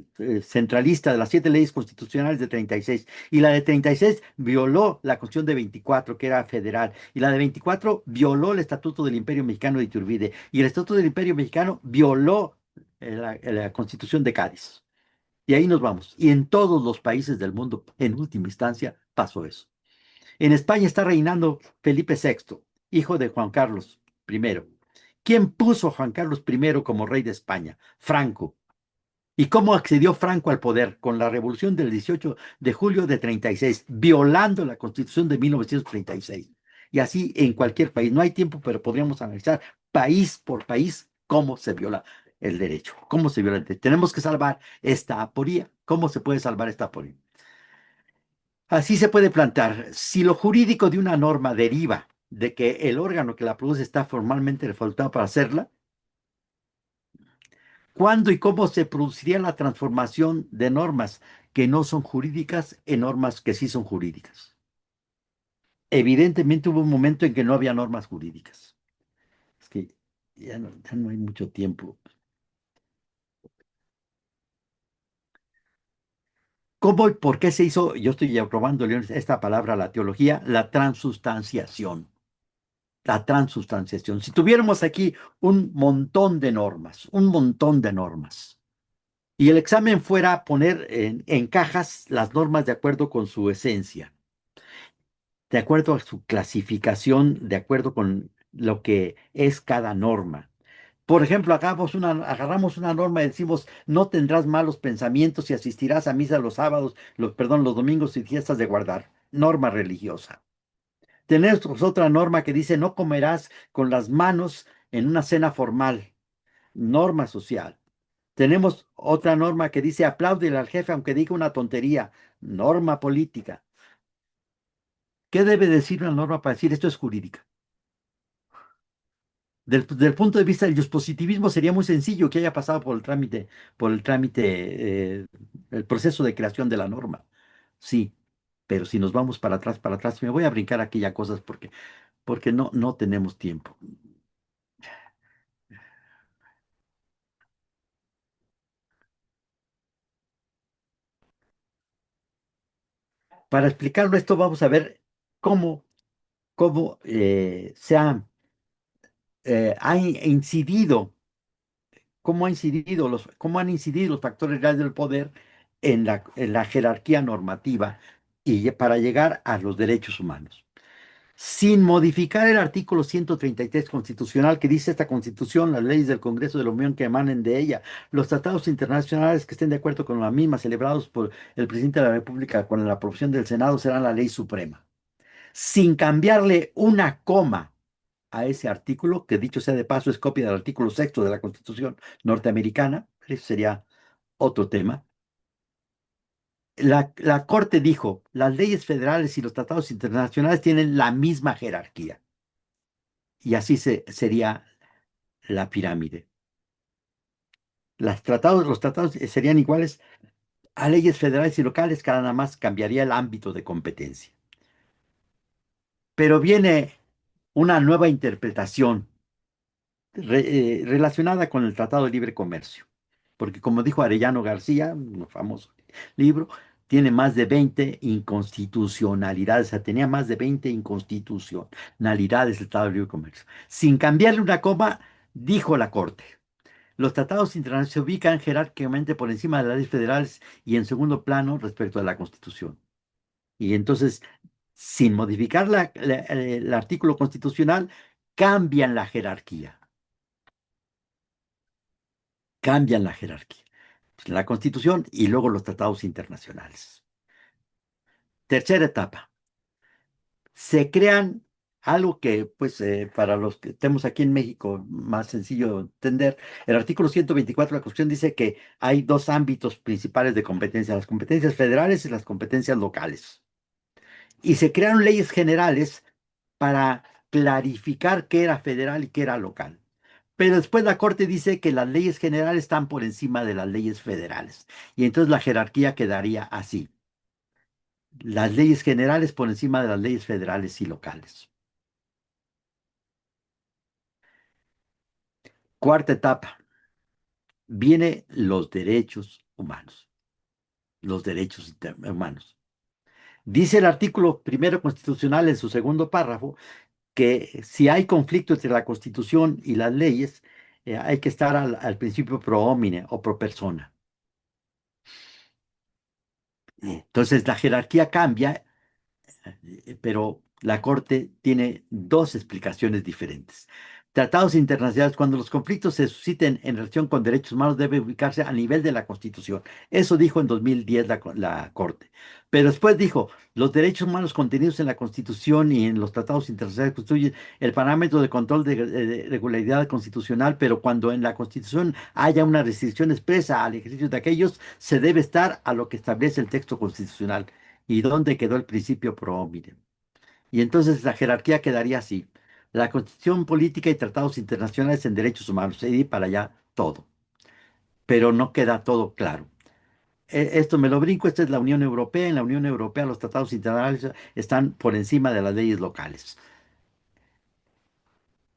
centralista de las 7 leyes constitucionales de 36, y la de 36 violó la Constitución de 24, que era federal, y la de 24 violó el Estatuto del Imperio Mexicano de Iturbide, y el Estatuto del Imperio Mexicano violó la Constitución de Cádiz. Y ahí nos vamos. Y en todos los países del mundo, en última instancia, pasó eso. En España está reinando Felipe VI, hijo de Juan Carlos I. ¿Quién puso a Juan Carlos I como rey de España? Franco. ¿Y cómo accedió Franco al poder? Con la revolución del 18 de julio de 36, violando la Constitución de 1936. Y así en cualquier país. No hay tiempo, pero podríamos analizar país por país cómo se viola el derecho, cómo se viola el derecho. Tenemos que salvar esta aporía. ¿Cómo se puede salvar esta aporía? Así se puede plantear, si lo jurídico de una norma deriva de que el órgano que la produce está formalmente facultado para hacerla, ¿cuándo y cómo se produciría la transformación de normas que no son jurídicas en normas que sí son jurídicas? Evidentemente hubo un momento en que no había normas jurídicas. Es que ya no hay mucho tiempo. ¿Cómo y por qué se hizo? Yo estoy ya probando esta palabra, la teología, la transustanciación. La transustanciación. Si tuviéramos aquí un montón de normas, un montón de normas, y el examen fuera poner en cajas las normas de acuerdo con su esencia, de acuerdo a su clasificación, de acuerdo con lo que es cada norma. Por ejemplo, agarramos una norma y decimos, no tendrás malos pensamientos y asistirás a misa los sábados, los domingos y fiestas de guardar. Norma religiosa. Tenemos otra norma que dice, no comerás con las manos en una cena formal. Norma social. Tenemos otra norma que dice, apláudele al jefe aunque diga una tontería. Norma política. ¿Qué debe decir una norma para decir esto es jurídica? Del punto de vista del positivismo sería muy sencillo que haya pasado por el trámite, el proceso de creación de la norma. Sí, pero si nos vamos para atrás, me voy a brincar aquellas cosas porque no tenemos tiempo. Para explicarlo esto, vamos a ver cómo, ha incidido, cómo han incidido los factores reales del poder en la jerarquía normativa y para llegar a los derechos humanos. Sin modificar el artículo 133 constitucional que dice esta constitución, las leyes del Congreso de la Unión que emanen de ella, los tratados internacionales que estén de acuerdo con la misma, celebrados por el presidente de la República con la aprobación del Senado, serán la ley suprema. Sin cambiarle una coma a ese artículo, que dicho sea de paso es copia del artículo sexto de la Constitución norteamericana, ese sería otro tema. La Corte dijo, las leyes federales y los tratados internacionales tienen la misma jerarquía. Y así sería la pirámide. Los tratados serían iguales a leyes federales y locales, que nada más cambiaría el ámbito de competencia. Pero viene una nueva interpretación relacionada con el Tratado de Libre Comercio. Porque como dijo Arellano García, un famoso libro, tiene más de 20 inconstitucionalidades, o sea, tenía más de 20 inconstitucionalidades el Tratado de Libre Comercio. Sin cambiarle una coma, dijo la Corte. Los tratados internacionales se ubican jerárquicamente por encima de las leyes federales y en segundo plano respecto a la Constitución. Y entonces, sin modificar el artículo constitucional, cambian la jerarquía. Cambian la jerarquía. La Constitución y luego los tratados internacionales. Tercera etapa. Se crean algo que, pues, para los que estemos aquí en México, más sencillo de entender, el artículo 124 de la Constitución dice que hay dos ámbitos principales de competencia, las competencias federales y las competencias locales. Y se crearon leyes generales para clarificar qué era federal y qué era local. Pero después la Corte dice que las leyes generales están por encima de las leyes federales. Y entonces la jerarquía quedaría así. Las leyes generales por encima de las leyes federales y locales. Cuarta etapa. Viene los derechos humanos. Los derechos humanos. Dice el artículo primero constitucional en su segundo párrafo que si hay conflicto entre la Constitución y las leyes, hay que estar al principio pro homine o pro persona. Entonces la jerarquía cambia pero la Corte tiene dos explicaciones diferentes. Tratados internacionales, cuando los conflictos se susciten en relación con derechos humanos, debe ubicarse a nivel de la Constitución. Eso dijo en 2010 la Corte. Pero después dijo, los derechos humanos contenidos en la Constitución y en los tratados internacionales constituyen el parámetro de control de regularidad constitucional, pero cuando en la Constitución haya una restricción expresa al ejercicio de aquellos, se debe estar a lo que establece el texto constitucional. ¿Y dónde quedó el principio pro hominem? Y entonces la jerarquía quedaría así. La Constitución política y tratados internacionales en derechos humanos, y para allá todo. Pero no queda todo claro. Esto me lo brinco, esta es la Unión Europea. En la Unión Europea los tratados internacionales están por encima de las leyes locales.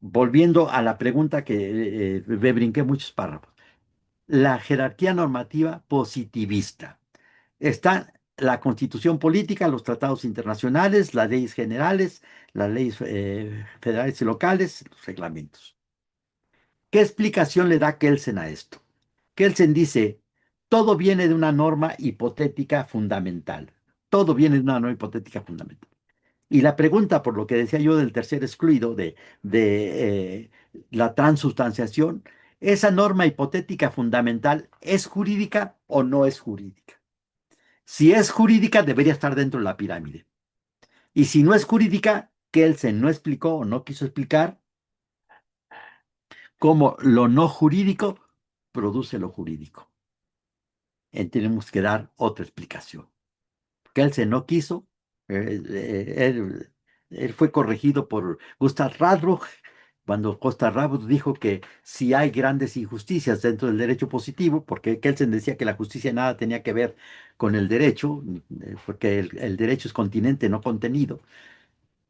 Volviendo a la pregunta que me brinqué muchos párrafos. La jerarquía normativa positivista. Está la constitución política, los tratados internacionales, las leyes generales, las leyes federales y locales, los reglamentos. ¿Qué explicación le da Kelsen a esto? Kelsen dice, todo viene de una norma hipotética fundamental. Todo viene de una norma hipotética fundamental. Y la pregunta, por lo que decía yo del tercer excluido, de la transubstanciación, ¿esa norma hipotética fundamental es jurídica o no es jurídica? Si es jurídica, debería estar dentro de la pirámide. Y si no es jurídica, Kelsen no explicó o no quiso explicar cómo lo no jurídico produce lo jurídico. Tenemos que dar otra explicación. Kelsen no quiso, él fue corregido por Gustav Radbruch, cuando Gustav Radbruch dijo que si hay grandes injusticias dentro del derecho positivo, porque Kelsen decía que la justicia nada tenía que ver con el derecho, porque el derecho es continente, no contenido,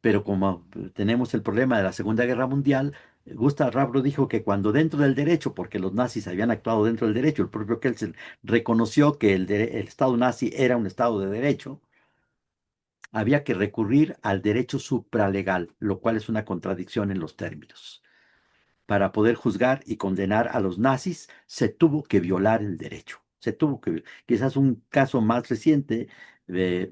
pero como tenemos el problema de la Segunda Guerra Mundial, Gustav Radbruch dijo que cuando dentro del derecho, porque los nazis habían actuado dentro del derecho, el propio Kelsen reconoció que el Estado nazi era un Estado de derecho, había que recurrir al derecho supralegal, lo cual es una contradicción en los términos. Para poder juzgar y condenar a los nazis, se tuvo que violar el derecho. Se tuvo que, quizás un caso más reciente,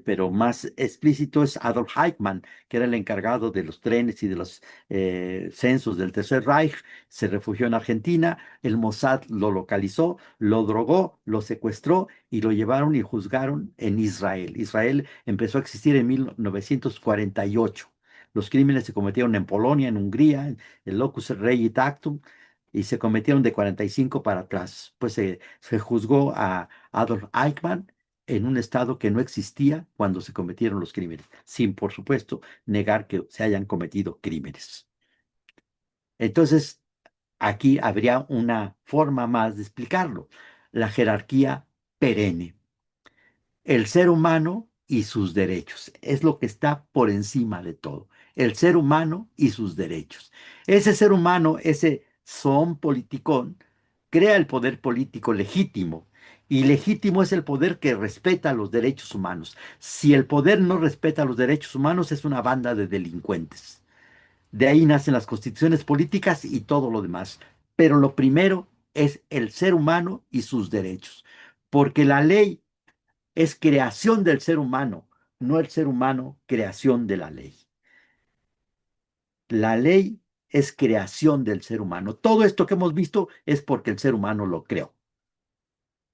pero más explícito, es Adolf Eichmann, que era el encargado de los trenes y de los censos del Tercer Reich. Se refugió en Argentina, el Mossad lo localizó, lo drogó, lo secuestró y lo llevaron y juzgaron en Israel. Israel empezó a existir en 1948. Los crímenes se cometieron en Polonia, en Hungría, en el locus rei actum, y se cometieron de 45 para atrás. Pues se juzgó a Adolf Eichmann en un estado que no existía cuando se cometieron los crímenes, sin, por supuesto, negar que se hayan cometido crímenes. Entonces, aquí habría una forma más de explicarlo, la jerarquía perenne. El ser humano y sus derechos es lo que está por encima de todo. El ser humano y sus derechos. Ese ser humano, ese son politicón, crea el poder político legítimo. Y legítimo es el poder que respeta los derechos humanos. Si el poder no respeta los derechos humanos, es una banda de delincuentes. De ahí nacen las constituciones políticas y todo lo demás. Pero lo primero es el ser humano y sus derechos. Porque la ley es creación del ser humano, no el ser humano creación de la ley. La ley es creación del ser humano. Todo esto que hemos visto es porque el ser humano lo creó.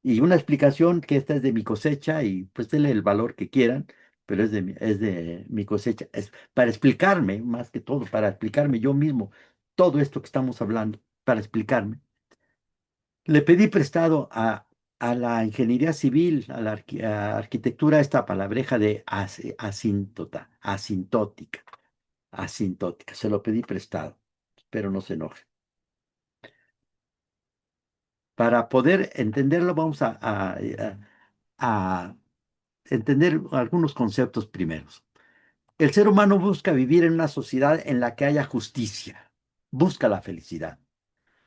Y una explicación que esta es de mi cosecha y pues denle el valor que quieran, pero es de mi cosecha. Es para explicarme, más que todo, para explicarme yo mismo todo esto que estamos hablando, para explicarme. Le pedí prestado a la ingeniería civil, a la arquitectura, esta palabreja de asintótica. Se lo pedí prestado. Espero no se enoje. Para poder entenderlo, vamos a entender algunos conceptos primeros. El ser humano busca vivir en una sociedad en la que haya justicia, busca la felicidad.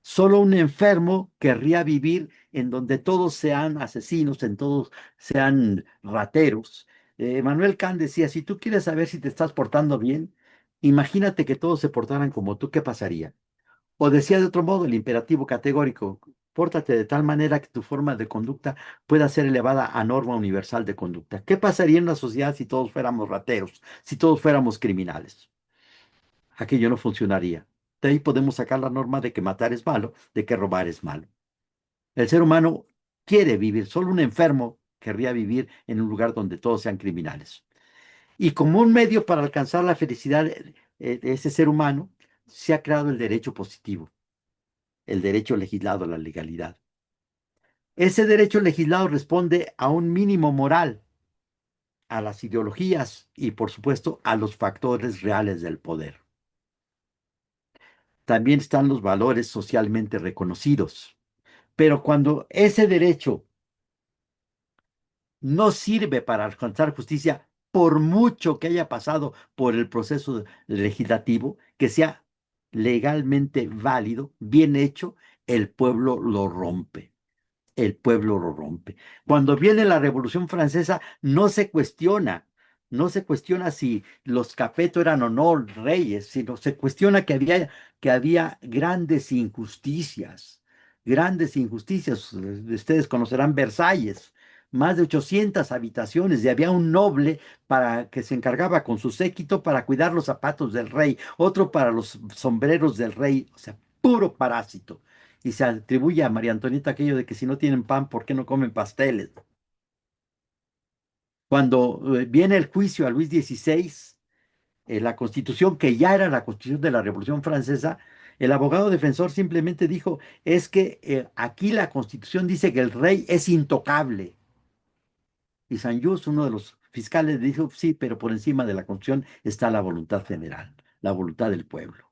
Solo un enfermo querría vivir en donde todos sean asesinos, en todos sean rateros. Manuel Kant decía, si tú quieres saber si te estás portando bien, imagínate que todos se portaran como tú, ¿qué pasaría? O decía de otro modo, el imperativo categórico, Pórtate de tal manera que tu forma de conducta pueda ser elevada a norma universal de conducta. ¿Qué pasaría en una sociedad si todos fuéramos rateros, si todos fuéramos criminales? Aquello no funcionaría. De ahí podemos sacar la norma de que matar es malo, de que robar es malo. El ser humano quiere vivir, solo un enfermo querría vivir en un lugar donde todos sean criminales. Y como un medio para alcanzar la felicidad de ese ser humano, se ha creado el derecho positivo, el derecho legislado, la legalidad. Ese derecho legislado responde a un mínimo moral, a las ideologías y, por supuesto, a los factores reales del poder. También están los valores socialmente reconocidos. Pero cuando ese derecho no sirve para alcanzar justicia, por mucho que haya pasado por el proceso legislativo, que sea legalmente válido, bien hecho, el pueblo lo rompe. El pueblo lo rompe. Cuando viene la Revolución Francesa, no se cuestiona si los Capeto eran o no reyes, sino se cuestiona que había grandes injusticias. Ustedes conocerán Versalles, más de 800 habitaciones, y había un noble que se encargaba con su séquito para cuidar los zapatos del rey, otro para los sombreros del rey, o sea, puro parásito. Y se atribuye a María Antonieta aquello de que si no tienen pan, ¿por qué no comen pasteles? Cuando viene el juicio a Luis XVI, la constitución, que ya era la constitución de la Revolución Francesa, el abogado defensor simplemente dijo, es que aquí la constitución dice que el rey es intocable. Y Saint-Just, uno de los fiscales, dijo, sí, pero por encima de la constitución está la voluntad general, la voluntad del pueblo.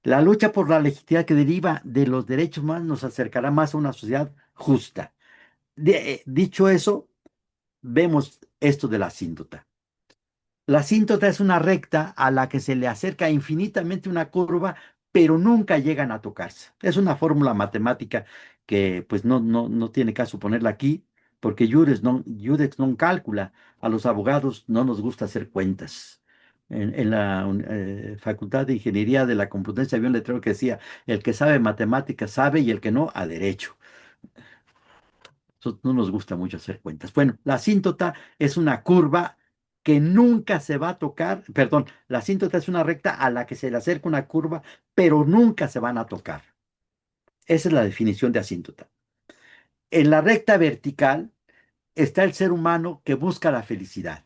La lucha por la legitimidad que deriva de los derechos humanos nos acercará más a una sociedad justa. Dicho eso, vemos esto de la asíntota. La asíntota es una recta a la que se le acerca infinitamente una curva, pero nunca llegan a tocarse. Es una fórmula matemática que pues no tiene caso ponerla aquí, porque Judex non calcula. A los abogados no nos gusta hacer cuentas. En la Facultad de Ingeniería de la Complutense había un letrero que decía, el que sabe matemáticas sabe y el que no, a derecho. No nos gusta mucho hacer cuentas. Bueno, la asíntota es una curva que nunca se va a tocar, perdón, la asíntota es una recta a la que se le acerca una curva, pero nunca se van a tocar. Esa es la definición de asíntota. En la recta vertical está el ser humano que busca la felicidad.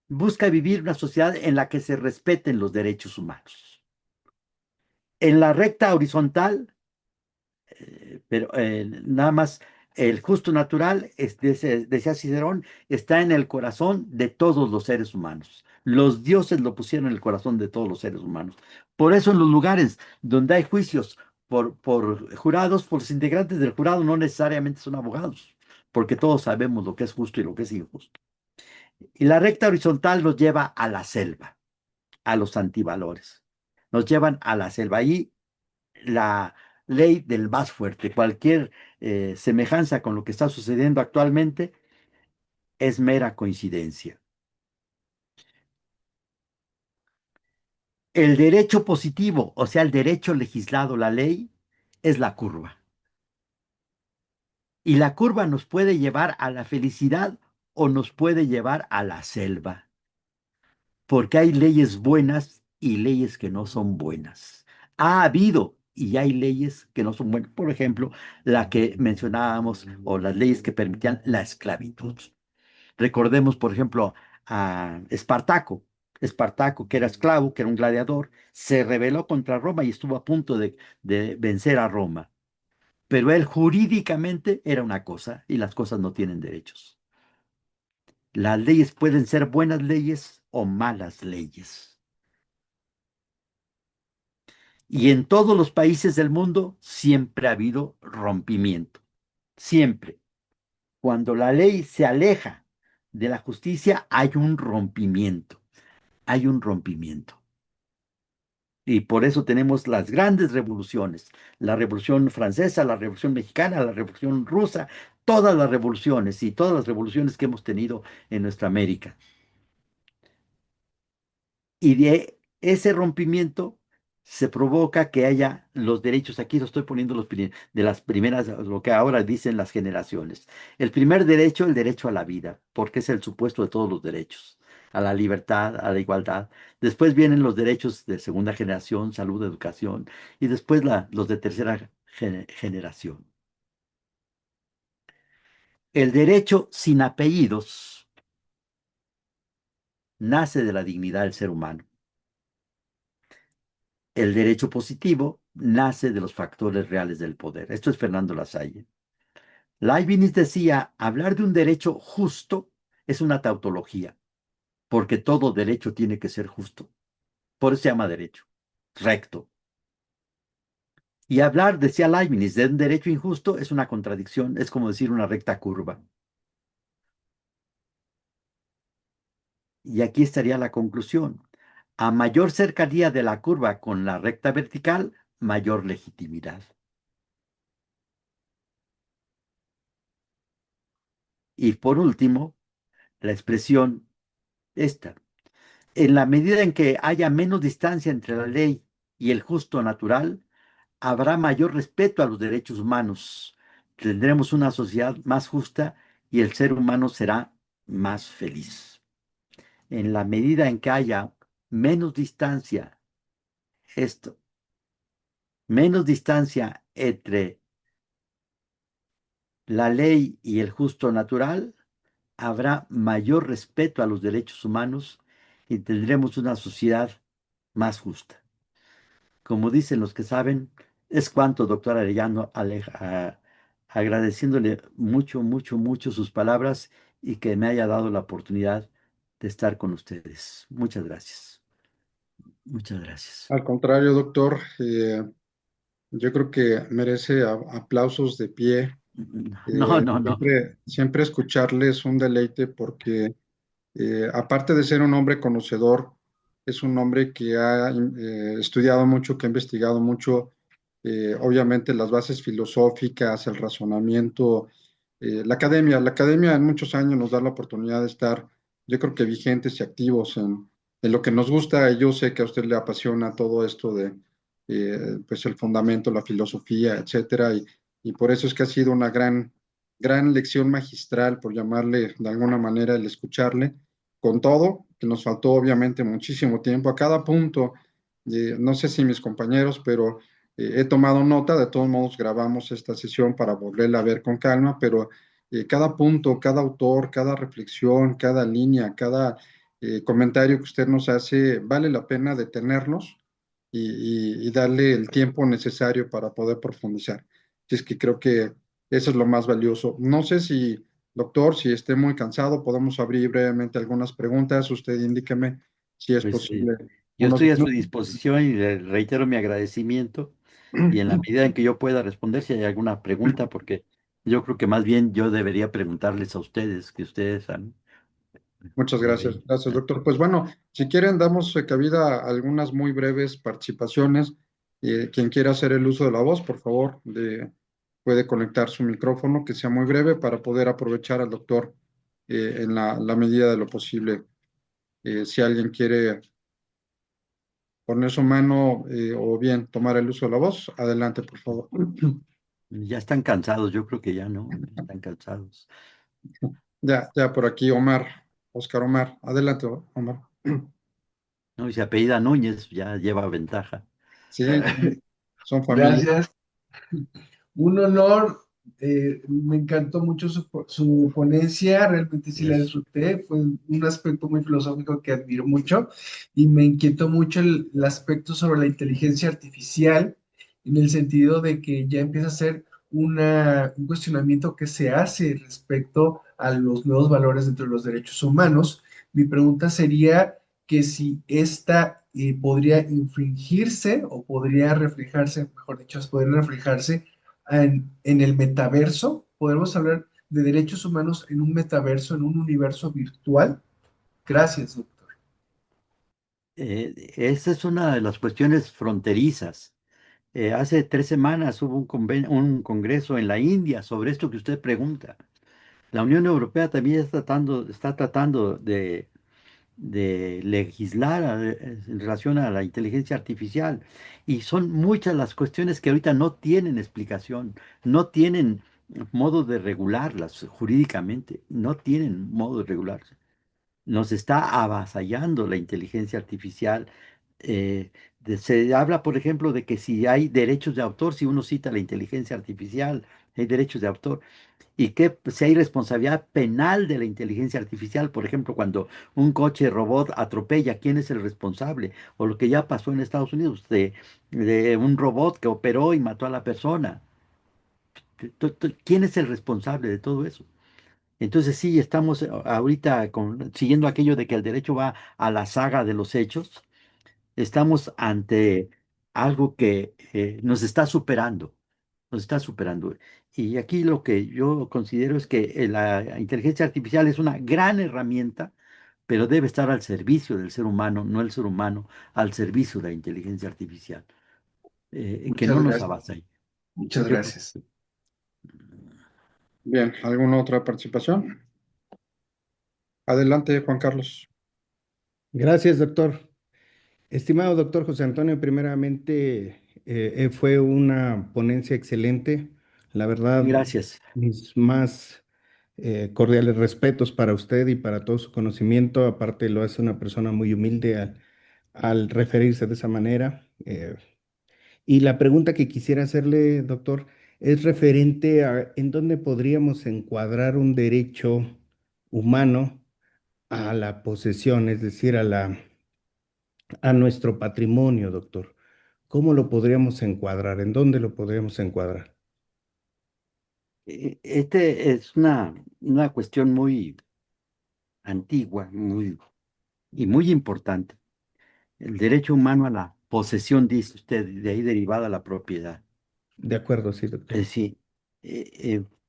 Busca vivir una sociedad en la que se respeten los derechos humanos. En la recta horizontal pero nada más, el justo natural, decía Cicerón, está en el corazón de todos los seres humanos. Los dioses lo pusieron en el corazón de todos los seres humanos. Por eso en los lugares donde hay juicios por jurados, por los integrantes del jurado no necesariamente son abogados, porque todos sabemos lo que es justo y lo que es injusto. Y la recta horizontal nos lleva a la selva, a los antivalores. Nos llevan a la selva. Ahí la ley del más fuerte. Cualquier semejanza con lo que está sucediendo actualmente es mera coincidencia. El derecho positivo, o sea, el derecho legislado, la ley, es la curva. Y la curva nos puede llevar a la felicidad o nos puede llevar a la selva, porque hay leyes buenas y leyes que no son buenas. Ha habido y hay leyes que no son buenas. Por ejemplo, la que mencionábamos o las leyes que permitían la esclavitud. Recordemos, por ejemplo, a Espartaco. Espartaco, que era esclavo, que era un gladiador, se rebeló contra Roma y estuvo a punto de vencer a Roma. Pero él jurídicamente era una cosa y las cosas no tienen derechos. Las leyes pueden ser buenas leyes o malas leyes. Y en todos los países del mundo siempre ha habido rompimiento. Siempre. Cuando la ley se aleja de la justicia, hay un rompimiento. Hay un rompimiento. Y por eso tenemos las grandes revoluciones. La Revolución Francesa, la Revolución Mexicana, la Revolución Rusa, todas las revoluciones y todas las revoluciones que hemos tenido en nuestra América. Y de ese rompimiento se provoca que haya los derechos, aquí lo estoy poniendo de las primeras, lo que ahora dicen las generaciones. El primer derecho, el derecho a la vida, porque es el supuesto de todos los derechos, a la libertad, a la igualdad. Después vienen los derechos de segunda generación, salud, educación, y después los de tercera generación. El derecho sin apellidos nace de la dignidad del ser humano. El derecho positivo nace de los factores reales del poder. Esto es Fernando Lasalle. Leibniz decía, hablar de un derecho justo es una tautología, porque todo derecho tiene que ser justo. Por eso se llama derecho, recto. Y hablar, decía Leibniz, de un derecho injusto es una contradicción, es como decir una recta curva. Y aquí estaría la conclusión. A mayor cercanía de la curva con la recta vertical, mayor legitimidad. Y por último, la expresión esta. En la medida en que haya menos distancia entre la ley y el justo natural, habrá mayor respeto a los derechos humanos. Tendremos una sociedad más justa y el ser humano será más feliz. En la medida en que haya menos distancia, esto, menos distancia entre la ley y el justo natural, habrá mayor respeto a los derechos humanos y tendremos una sociedad más justa. Como dicen los que saben, es cuanto, doctor Arellano, agradeciéndole mucho, mucho, mucho sus palabras y que me haya dado la oportunidad de estar con ustedes. Muchas gracias. Muchas gracias. Al contrario, doctor, yo creo que merece aplausos de pie. No, no, no. Siempre escucharle es un deleite porque aparte de ser un hombre conocedor, es un hombre que ha estudiado mucho, que ha investigado mucho, obviamente las bases filosóficas, el razonamiento, la academia en muchos años nos da la oportunidad de estar, yo creo que vigentes y activos en lo que nos gusta. Yo sé que a usted le apasiona todo esto de, pues el fundamento, la filosofía, etcétera, y por eso es que ha sido una gran lección magistral, por llamarle de alguna manera, el escucharle, con todo, que nos faltó obviamente muchísimo tiempo. A cada punto, no sé si mis compañeros, pero he tomado nota, de todos modos grabamos esta sesión para volverla a ver con calma, pero cada punto, cada autor, cada reflexión, cada línea, cada comentario que usted nos hace, vale la pena detenernos y darle el tiempo necesario para poder profundizar. Así es que creo que eso es lo más valioso. No sé si, doctor, si esté muy cansado, podemos abrir brevemente algunas preguntas. Usted indíqueme si es Pues posible yo unos estoy a su minutos. disposición y le reitero mi agradecimiento y en la medida en que yo pueda responder si hay alguna pregunta, porque yo creo que más bien yo debería preguntarles a ustedes, que ustedes han... Muchas gracias, deberían. gracias, doctor. Pues bueno, si quieren, damos cabida a algunas muy breves participaciones. Quien quiera hacer el uso de la voz, por favor, puede conectar su micrófono, que sea muy breve, para poder aprovechar al doctor en la medida de lo posible. Si alguien quiere poner su mano o bien tomar el uso de la voz, adelante, por favor. Ya están cansados, yo creo que ya no, están cansados. Ya por aquí, Omar, Oscar Omar. Adelante, Omar. No, y se apellida Núñez, ya lleva ventaja. Sí, son familia. Gracias. Un honor. Me encantó mucho su ponencia, realmente sí la Es, disfruté, fue un aspecto muy filosófico que admiro mucho y me inquietó mucho el aspecto sobre la inteligencia artificial en el sentido de que ya empieza a ser un cuestionamiento que se hace respecto a los nuevos valores dentro de los derechos humanos. Mi pregunta sería que si esta podría infringirse o podría reflejarse, mejor dicho, podría reflejarse en el metaverso. Podemos hablar de derechos humanos en un metaverso, en un universo virtual. Gracias, doctor. esa es una de las cuestiones fronterizas. Hace 3 semanas hubo un congreso en la India sobre esto que usted pregunta. La Unión Europea también está tratando de legislar en relación a la inteligencia artificial. Y son muchas las cuestiones que ahorita no tienen explicación, no tienen modo de regularlas jurídicamente, no tienen modo de regularse. Nos está avasallando la inteligencia artificial. eh, Se habla, por ejemplo, de que si hay derechos de autor, si uno cita la inteligencia artificial, hay derechos de autor, y que pues, si hay responsabilidad penal de la inteligencia artificial, por ejemplo, cuando un coche robot atropella, ¿quién es el responsable? O lo que ya pasó en Estados Unidos, de un robot que operó y mató a la persona. ¿Quién es el responsable de todo eso? Entonces sí, estamos ahorita siguiendo aquello de que el derecho va a la saga de los hechos. Estamos ante algo que nos está superando, nos está superando. Y aquí lo que yo considero es que la inteligencia artificial es una gran herramienta, pero debe estar al servicio del ser humano, no el ser humano al servicio de la inteligencia artificial. Que Muchas no nos gracias. avasalla. Muchas Yo creo gracias. Bien, ¿alguna otra participación? Adelante, Juan Carlos. Gracias, doctor. Estimado doctor José Antonio, primeramente fue una ponencia excelente. La verdad, gracias. mis más cordiales respetos para usted y para todo su conocimiento. Aparte, lo hace una persona muy humilde al referirse de esa manera. Y la pregunta que quisiera hacerle, doctor, es referente a en dónde podríamos encuadrar un derecho humano a la posesión, es decir, a nuestro patrimonio, doctor. ¿Cómo lo podríamos encuadrar? ¿En dónde lo podríamos encuadrar? Este es una cuestión muy antigua, y muy importante. El derecho humano a la posesión, dice usted, de ahí derivada la propiedad. De acuerdo, sí, Es doctor. decir,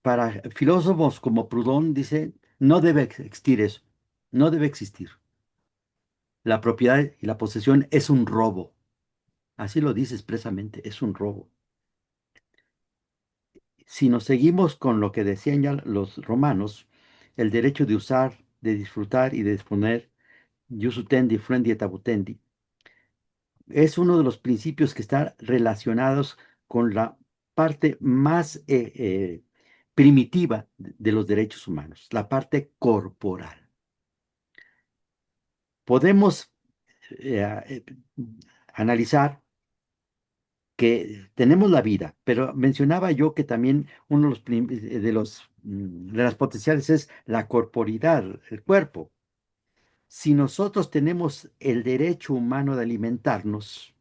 para filósofos como Proudhon dice, no debe existir eso, no debe existir. La propiedad y la posesión es un robo. Así lo dice expresamente, es un robo. Si nos seguimos con lo que decían ya los romanos, el derecho de usar, de disfrutar y de disponer, jus utendi, fluendi et abutendi, es uno de los principios que están relacionados con la parte más primitiva de los derechos humanos, la parte corporal. Podemos eh, eh, analizar que tenemos la vida, pero mencionaba yo que también uno de de las potenciales es la corporidad, el cuerpo. Si nosotros tenemos el derecho humano de alimentarnos,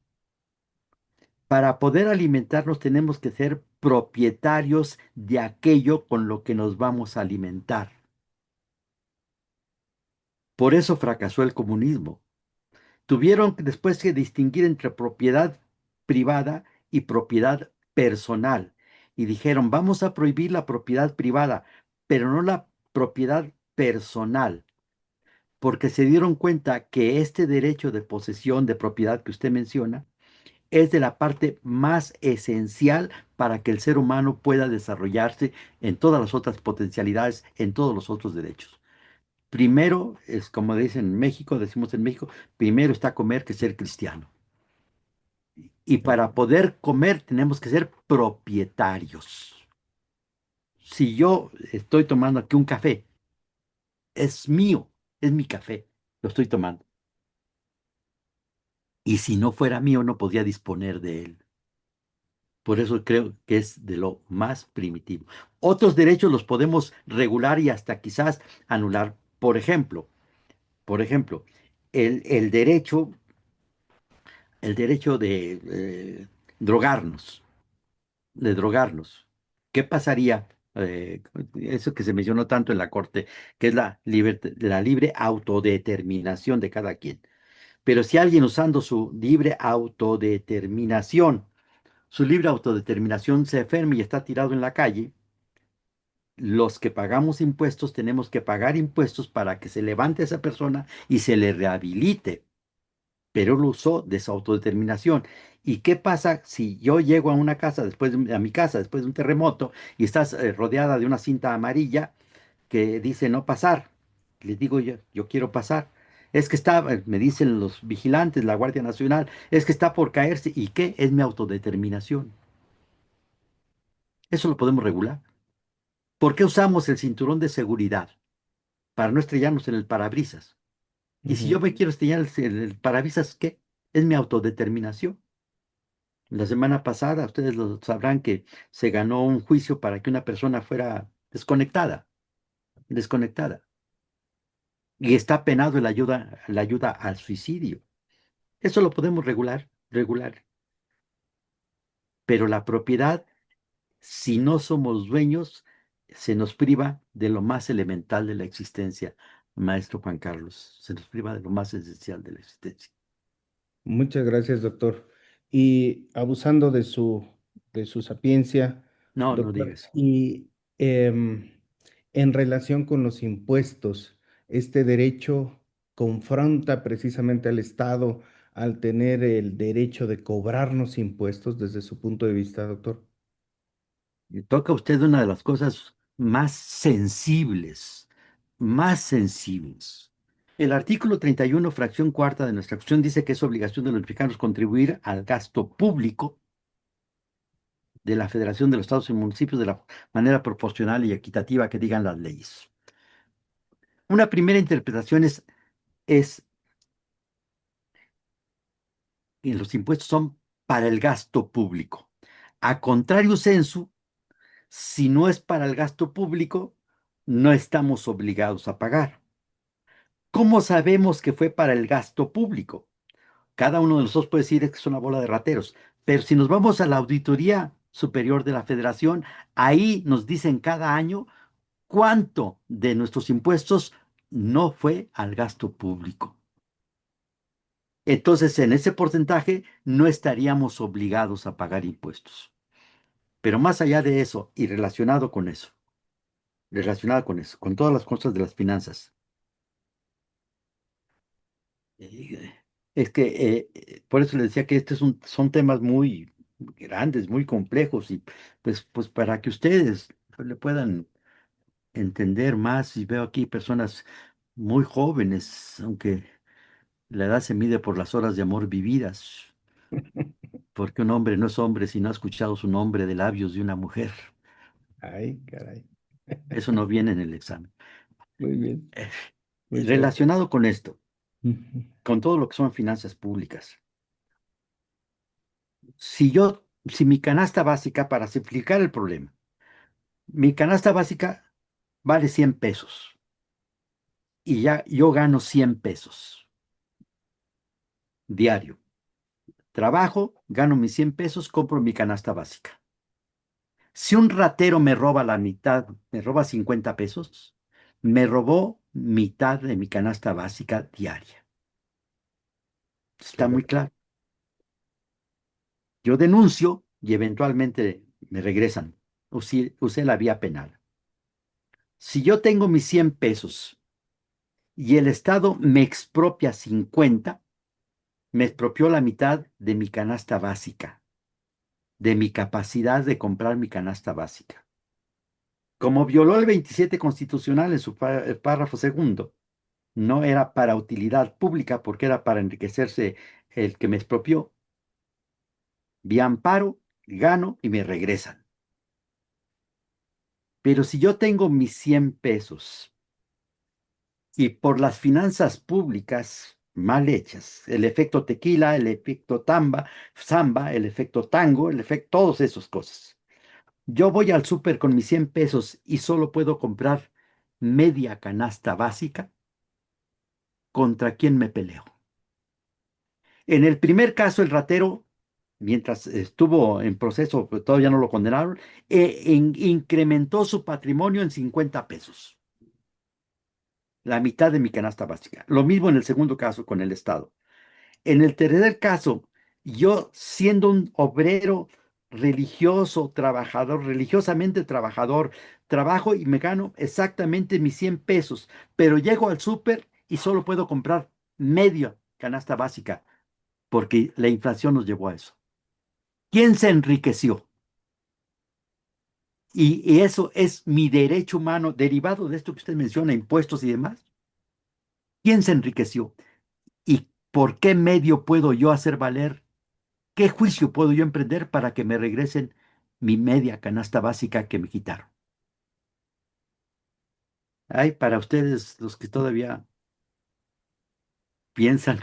para poder alimentarnos tenemos que ser propietarios de aquello con lo que nos vamos a alimentar. Por eso fracasó el comunismo. Tuvieron después que distinguir entre propiedad privada y propiedad personal. Y dijeron, vamos a prohibir la propiedad privada, pero no la propiedad personal, porque se dieron cuenta que este derecho de posesión de propiedad que usted menciona es de la parte más esencial para que el ser humano pueda desarrollarse en todas las otras potencialidades, en todos los otros derechos. Primero, es como dicen en México, decimos en México, primero está comer que ser cristiano. Y para poder comer tenemos que ser propietarios. Si yo estoy tomando aquí un café, es mío, es mi café, lo estoy tomando. Y si no fuera mío, no podría disponer de él. Por eso creo que es de lo más primitivo. Otros derechos los podemos regular y hasta quizás anular. Por ejemplo, el derecho, el derecho drogarnos, de drogarnos. ¿Qué pasaría? Eso que se mencionó tanto en la Corte, que es la libre autodeterminación de cada quien. Pero si alguien usando su libre autodeterminación se enferma y está tirado en la calle, los que pagamos impuestos tenemos que pagar impuestos para que se levante esa persona y se le rehabilite, pero él usó de su autodeterminación. ¿Y qué pasa si yo llego a una casa a mi casa después de un terremoto y estás rodeada de una cinta amarilla que dice no pasar? Les digo yo quiero pasar. Es que está, me dicen los vigilantes, la Guardia Nacional, es que está por caerse. ¿Y qué? Es mi autodeterminación. Eso lo podemos regular. ¿Por qué usamos el cinturón de seguridad? Para no estrellarnos en el parabrisas. Y si yo Ujú. me quiero estrellar en el parabrisas, ¿qué? Es mi autodeterminación. La semana pasada, ustedes lo sabrán que se ganó un juicio para que una persona fuera desconectada. Y está penado la ayuda al suicidio. Eso lo podemos regular. Pero la propiedad, si no somos dueños, se nos priva de lo más elemental de la existencia, maestro Juan Carlos. Se nos priva de lo más esencial de la existencia. Muchas gracias, doctor. Y abusando de su sapiencia, No, no doctor, digas. y em, en relación con los impuestos, este derecho confronta precisamente al Estado al tener el derecho de cobrarnos impuestos desde su punto de vista, doctor. Y toca usted una de las cosas más sensibles. El artículo 31, fracción cuarta de nuestra Constitución dice que es obligación de los mexicanos contribuir al gasto público de la Federación de los Estados y Municipios de la manera proporcional y equitativa que digan las leyes. Una primera interpretación es que los impuestos son para el gasto público. A contrario sensu, si no es para el gasto público, no estamos obligados a pagar. ¿Cómo sabemos que fue para el gasto público? Cada uno de nosotros puede decir que es una bola de rateros, pero si nos vamos a la Auditoría Superior de la Federación, ahí nos dicen cada año cuánto de nuestros impuestos no fue al gasto público. Entonces, en ese porcentaje no estaríamos obligados a pagar impuestos. Pero más allá de eso y con todas las cosas de las finanzas, eh, es que por eso le decía que son temas muy grandes, muy complejos y pues para que ustedes le puedan entender más y veo aquí personas muy jóvenes, aunque la edad se mide por las horas de amor vividas, porque un hombre no es hombre si no ha escuchado su nombre de labios de una mujer. Ay, caray. Eso no viene en el examen. Muy bien, Eh, muchas gracias. Relacionado con esto, Ujú. con todo lo que son finanzas públicas, si mi canasta básica, para simplificar el problema, mi canasta básica vale 100 pesos y ya yo gano 100 pesos diario. Trabajo, gano mis 100 pesos, compro mi canasta básica. Si un ratero me roba la mitad, me roba 50 pesos, me robó mitad de mi canasta básica diaria. Está muy Correcto. claro. Yo denuncio y eventualmente me regresan. Usé la vía penal. Si yo tengo mis 100 pesos y el Estado me expropia 50, me expropió la mitad de mi canasta básica, de mi capacidad de comprar mi canasta básica. Como violó el 27 constitucional en su párrafo segundo, no era para utilidad pública porque era para enriquecerse el que me expropió. Vía amparo, gano y me regresan. Pero si yo tengo mis 100 pesos y por las finanzas públicas mal hechas, el efecto tequila, el efecto samba, el efecto tango, todas esas cosas. Yo voy al súper con mis 100 pesos y solo puedo comprar media canasta básica. ¿Contra quién me peleo? En el primer caso, el ratero, mientras estuvo en proceso, pues, todavía no lo condenaron, incrementó su patrimonio en 50 pesos, la mitad de mi canasta básica. Lo mismo en el segundo caso con el Estado. En el tercer caso, yo siendo un obrero religioso, trabajador, religiosamente trabajador, trabajo y me gano exactamente mis 100 pesos, pero llego al súper y solo puedo comprar media canasta básica porque la inflación nos llevó a eso. ¿Quién se enriqueció? Y eso es mi derecho humano derivado de esto que usted menciona, impuestos y demás. ¿Quién se enriqueció? ¿Y por qué medio puedo yo hacer valer? ¿Qué juicio puedo yo emprender para que me regresen mi media canasta básica que me quitaron? Ay, para ustedes, los que todavía piensan,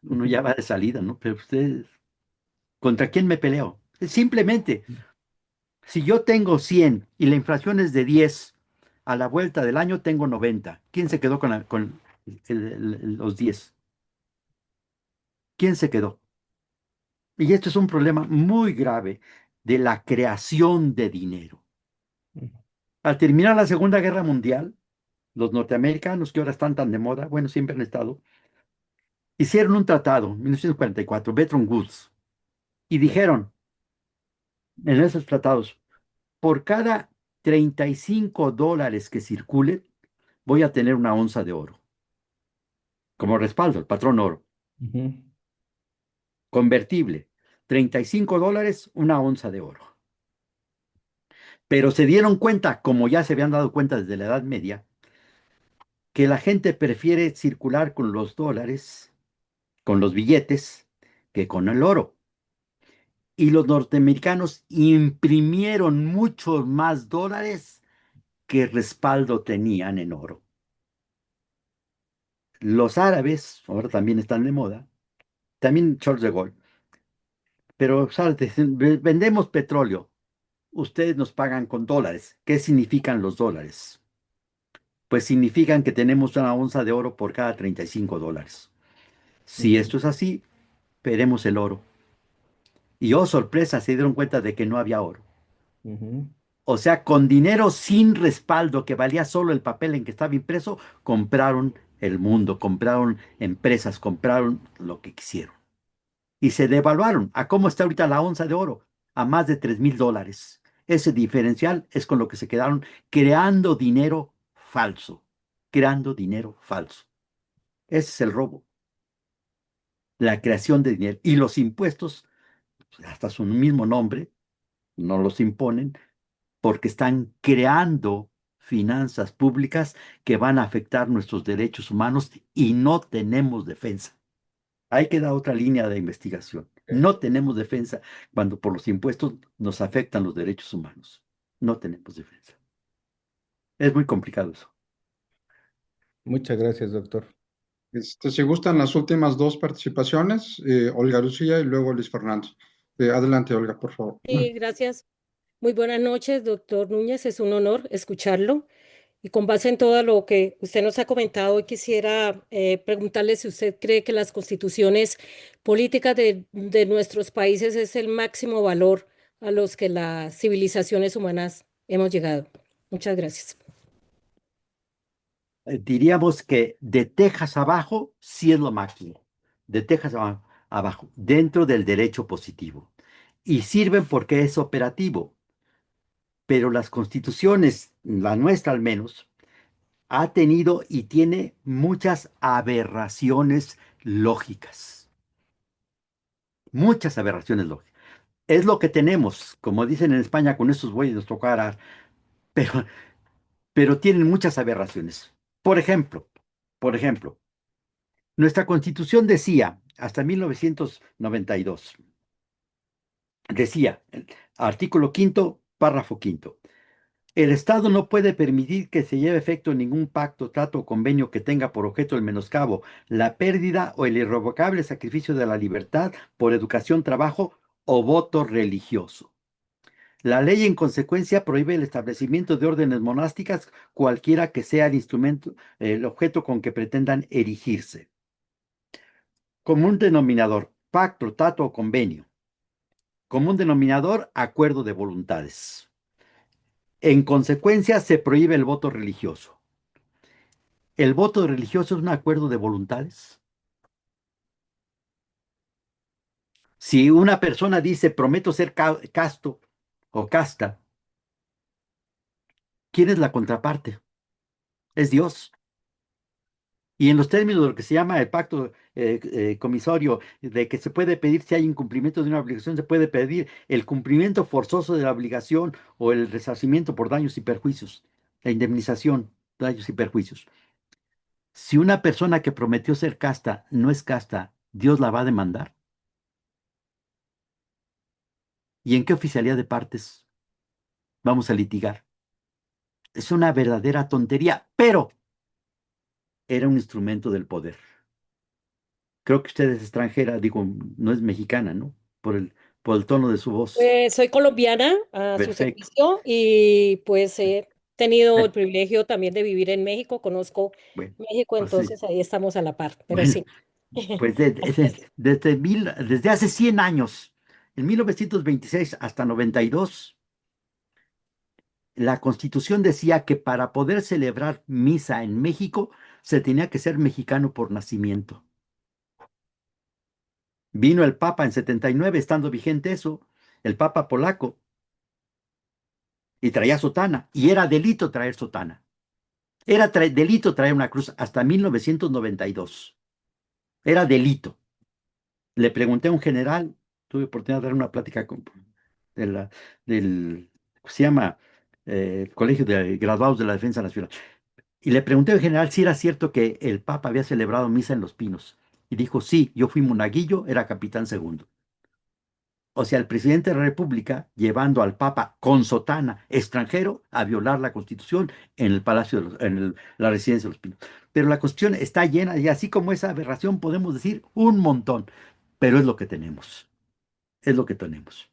uno ya va de salida, ¿no? Pero ustedes, ¿contra quién me peleo? Simplemente, si yo tengo 100 y la inflación es de 10, a la vuelta del año tengo 90. ¿Quién se quedó con los 10? ¿Quién se quedó? Y esto es un problema muy grave de la creación de dinero. Al terminar la Segunda Guerra Mundial, los norteamericanos, que ahora están tan de moda, bueno, siempre han estado, hicieron un tratado, en 1944, Bretton Woods, y dijeron en esos tratados, por cada $35 que circule, voy a tener una onza de oro, como respaldo, el patrón oro, Ujú, convertible. $35, una onza de oro. Pero se dieron cuenta, como ya se habían dado cuenta desde la Edad Media, que la gente prefiere circular con los dólares, con los billetes, que con el oro. Y los norteamericanos imprimieron muchos más dólares que respaldo tenían en oro. Los árabes, ahora también están de moda, también Charles de Gaulle, pero ¿sabes? Vendemos petróleo, ustedes nos pagan con dólares. ¿Qué significan los dólares? Pues significan que tenemos una onza de oro por cada $35. Si ujú, esto es así, veremos el oro. Y oh, sorpresa, se dieron cuenta de que no había oro. ujú, O sea, con dinero sin respaldo, que valía solo el papel en que estaba impreso, compraron el mundo, compraron empresas, compraron lo que quisieron. Y se devaluaron. ¿A cómo está ahorita la onza de oro? A más de $3,000. Ese diferencial es con lo que se quedaron creando dinero falso. Creando dinero falso. Ese es el robo, la creación de dinero. Y los impuestos, hasta su mismo nombre, no los imponen porque están creando finanzas públicas que van a afectar nuestros derechos humanos y no tenemos defensa. Ahí queda otra línea de investigación. No tenemos defensa cuando por los impuestos nos afectan los derechos humanos. No tenemos defensa. Es muy complicado eso. Muchas gracias, doctor. Si gustan las últimas dos participaciones, Olga Lucía y luego Luis Fernando. Adelante, Olga, por favor. Sí, gracias. Muy buenas noches, doctor Núñez. Es un honor escucharlo. Y con base en todo lo que usted nos ha comentado, hoy quisiera preguntarle si usted cree que las constituciones políticas de nuestros países es el máximo valor a los que las civilizaciones humanas hemos llegado. Muchas gracias. Diríamos que de Texas abajo sí es lo máximo. De Texas abajo, dentro del derecho positivo. Y sirven porque es operativo. Pero las constituciones, la nuestra al menos, ha tenido y tiene muchas aberraciones lógicas. Muchas aberraciones lógicas. Es lo que tenemos, como dicen en España, con estos bueyes nos toca arar, pero, pero tienen muchas aberraciones. Por ejemplo, por ejemplo, nuestra Constitución decía, hasta 1992, decía, artículo quinto, párrafo quinto, el Estado no puede permitir que se lleve a efecto ningún pacto, trato o convenio que tenga por objeto el menoscabo, la pérdida o el irrevocable sacrificio de la libertad por educación, trabajo o voto religioso. La ley, en consecuencia, prohíbe el establecimiento de órdenes monásticas, cualquiera que sea el instrumento, el objeto con que pretendan erigirse. Común denominador, pacto, trato o convenio. Común denominador, acuerdo de voluntades. En consecuencia, se prohíbe el voto religioso. ¿El voto religioso es un acuerdo de voluntades? Si una persona dice, prometo ser casto o casta, ¿quién es la contraparte? Es Dios. Y en los términos de lo que se llama el pacto comisorio, de que se puede pedir si hay incumplimiento de una obligación, se puede pedir el cumplimiento forzoso de la obligación o el resarcimiento por daños y perjuicios, la indemnización, daños y perjuicios. Si una persona que prometió ser casta no es casta, ¿Dios la va a demandar? ¿Y en qué oficialía de partes vamos a litigar? Es una verdadera tontería, pero era un instrumento del poder. Creo que usted es extranjera, digo, no es mexicana, ¿no? Por el tono de su voz. Soy colombiana a su Perfecto. servicio y pues he tenido el Eh, privilegio también de vivir en México, conozco bueno, México, pues sí. entonces ahí estamos a la par, pero Bueno, sí, pues así es. desde hace 100 años, en 1926 hasta 92, la Constitución decía que para poder celebrar misa en México se tenía que ser mexicano por nacimiento. Vino el Papa en 79, estando vigente eso, el Papa polaco, y traía sotana, y era delito traer sotana. Era delito traer una cruz hasta 1992. Era delito. Le pregunté a un general, tuve oportunidad de dar una plática de del, se llama Colegio de Graduados de la Defensa Nacional, y le pregunté al general si era cierto que el Papa había celebrado misa en Los Pinos. Y dijo, sí, yo fui monaguillo, era capitán segundo. O sea, el presidente de la República llevando al Papa con sotana extranjero a violar la Constitución en el Palacio, la Residencia de los Pinos. Pero la cuestión está llena y así como esa aberración podemos decir un montón, pero es lo que tenemos, es lo que tenemos.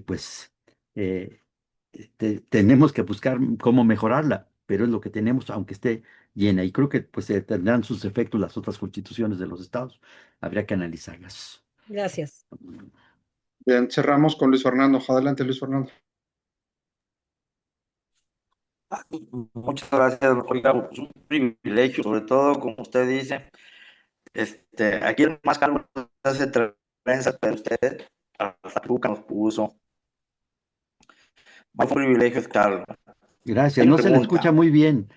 Pues eh, tenemos que buscar cómo mejorarla, pero es lo que tenemos, aunque esté llena. Y creo que pues tendrán sus efectos las otras constituciones de los estados. Habría que analizarlas. Gracias. Bien, cerramos con Luis Fernando. Adelante, Luis Fernando. Muchas gracias, oiga, es un privilegio, sobre todo, como usted dice, aquí el más calmo hace trenza, pero usted hasta Tuca nos puso. Fue un privilegio estar. Gracias, Hay una no se le escucha pregunta. muy bien.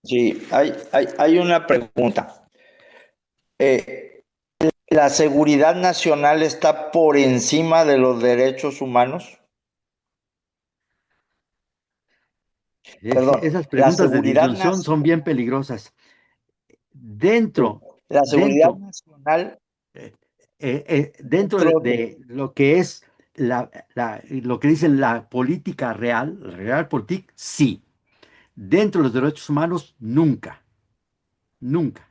Sí, hay una pregunta. Eh, ¿La seguridad nacional está por encima de los derechos humanos? Perdón, Esas la preguntas de seguridad disyunción son bien nacional, peligrosas. sí, Dentro, la seguridad dentro, nacional, eh, dentro otro, de lo que es lo que dicen la política real, la realpolitik, sí. Dentro de los derechos humanos, nunca, nunca.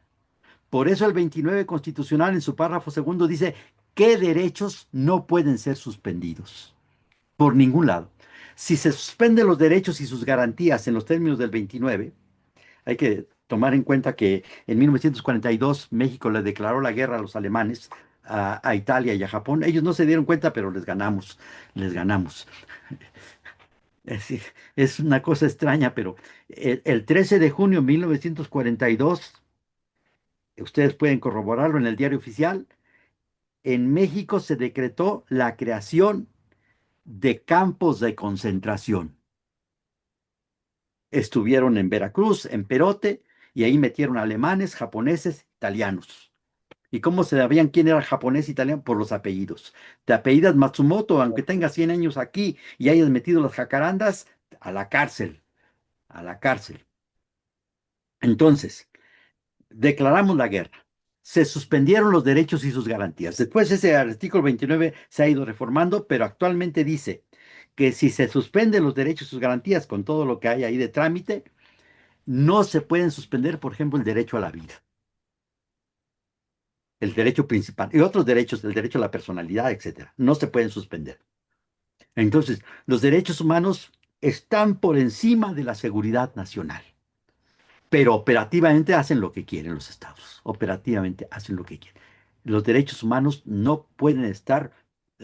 Por eso el 29 constitucional en su párrafo segundo dice qué derechos no pueden ser suspendidos por ningún lado. Si se suspenden los derechos y sus garantías en los términos del 29, hay que tomar en cuenta que en 1942 México le declaró la guerra a los alemanes, a Italia y a Japón. Ellos no se dieron cuenta, pero les ganamos, les ganamos. Es, es una cosa extraña, pero el 13 de junio de 1942, ustedes pueden corroborarlo en el diario oficial, en México se decretó la creación de campos de concentración. Estuvieron en Veracruz, en Perote, y ahí metieron alemanes, japoneses, italianos. ¿Y cómo se sabían quién era japonés e italiano? Por los apellidos. Te apellidas Matsumoto, aunque tengas 100 años aquí y hayas metido las jacarandas, a la cárcel, a la cárcel. Entonces, declaramos la guerra. Se suspendieron los derechos y sus garantías. Después ese artículo 29 se ha ido reformando, pero actualmente dice que si se suspenden los derechos y sus garantías con todo lo que hay ahí de trámite, no se pueden suspender, por ejemplo, el derecho a la vida, el derecho principal y otros derechos, el derecho a la personalidad, etcétera. No se pueden suspender. Entonces, los derechos humanos están por encima de la seguridad nacional, pero operativamente hacen lo que quieren los estados. Operativamente hacen lo que quieren. Los derechos humanos no pueden estar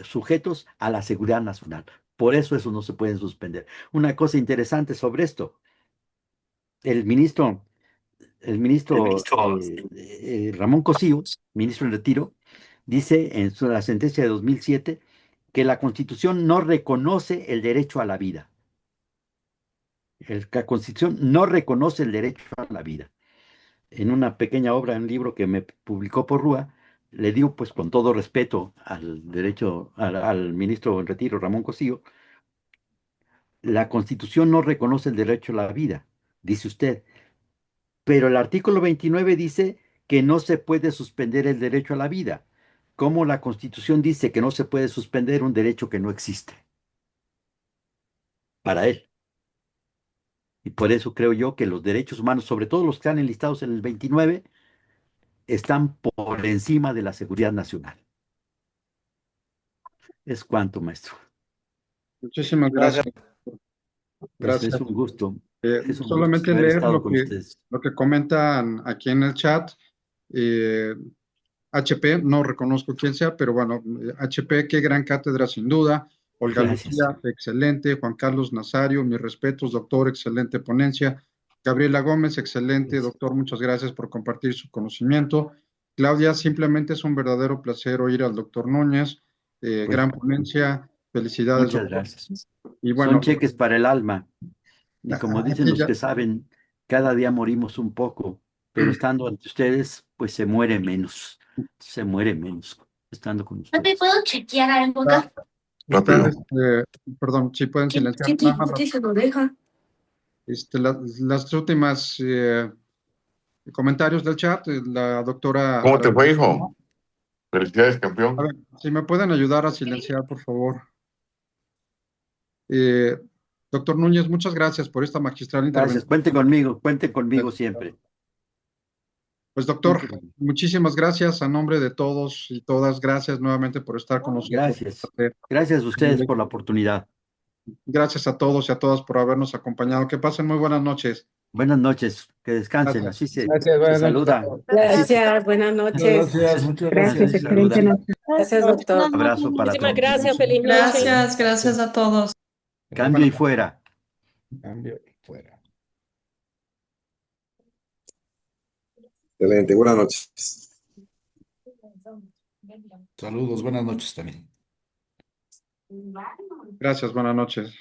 sujetos a la seguridad nacional. Por eso no se pueden suspender. Una cosa interesante sobre esto, el ministro Ramón Cosío, ministro en retiro, dice en la sentencia de 2007 que la Constitución no reconoce el derecho a la vida. La Constitución no reconoce el derecho a la vida. En una pequeña obra, en un libro que me publicó por Rúa, le digo, pues con todo respeto al ministro en retiro, Ramón Cosío, la Constitución no reconoce el derecho a la vida, dice usted. Pero el artículo 29 dice que no se puede suspender el derecho a la vida. ¿Cómo la Constitución dice que no se puede suspender un derecho que no existe para él? Y por eso creo yo que los derechos humanos, sobre todo los que están enlistados en el 29, están por encima de la seguridad nacional. Es cuanto, maestro. Muchísimas gracias. Gracias. Es un gusto. Es un Solamente gusto haber leer estado con ustedes. lo que comentan aquí en el chat. HP, no reconozco quién sea, pero bueno, HP, qué gran cátedra sin duda. Olga Gracias. Lucía, excelente. Juan Carlos Nazario, mis respetos, doctor, excelente ponencia. Gabriela Gómez, excelente, Gracias. doctor, muchas gracias por compartir su conocimiento. Claudia, simplemente es un verdadero placer oír al doctor Núñez. Gran ponencia, felicidades, Muchas doctor. gracias. Y bueno, Son cheques para el alma. Y como dicen aquí los ya, que saben, cada día morimos un poco, pero estando ante ustedes, pues se muere menos. Se muere menos estando con ¿No te ustedes. puedo chequear algo acá? está, perdón, si pueden ¿Qué silenciar nada más se lo deja? las últimas comentarios del chat, la doctora. ¿Cómo te fue, hijo? Felicidades, A campeón. ver, si me pueden ayudar a silenciar, por favor. Doctor Núñez, muchas gracias por esta magistral Gracias. intervención. Cuente conmigo siempre. Pues doctor, Cuente conmigo. muchísimas gracias a nombre de todos y todas. Gracias nuevamente por estar con nosotros. Gracias. Gracias a ustedes por la oportunidad. Gracias a todos y a todas por habernos acompañado. Que pasen muy buenas noches. Buenas noches. Que descansen. Gracias. Así se Buenas noches saluda. a todos. Gracias, buenas noches. Gracias, muchas Gracias, gracias. excelente noche. Gracias, doctor. Abrazo para Muchísimas todos. gracias, feliz noche. Gracias, gracias a todos. Cambio y fuera. Cambio y fuera. Excelente, buenas noches. Saludos, buenas noches también. Gracias, buenas noches.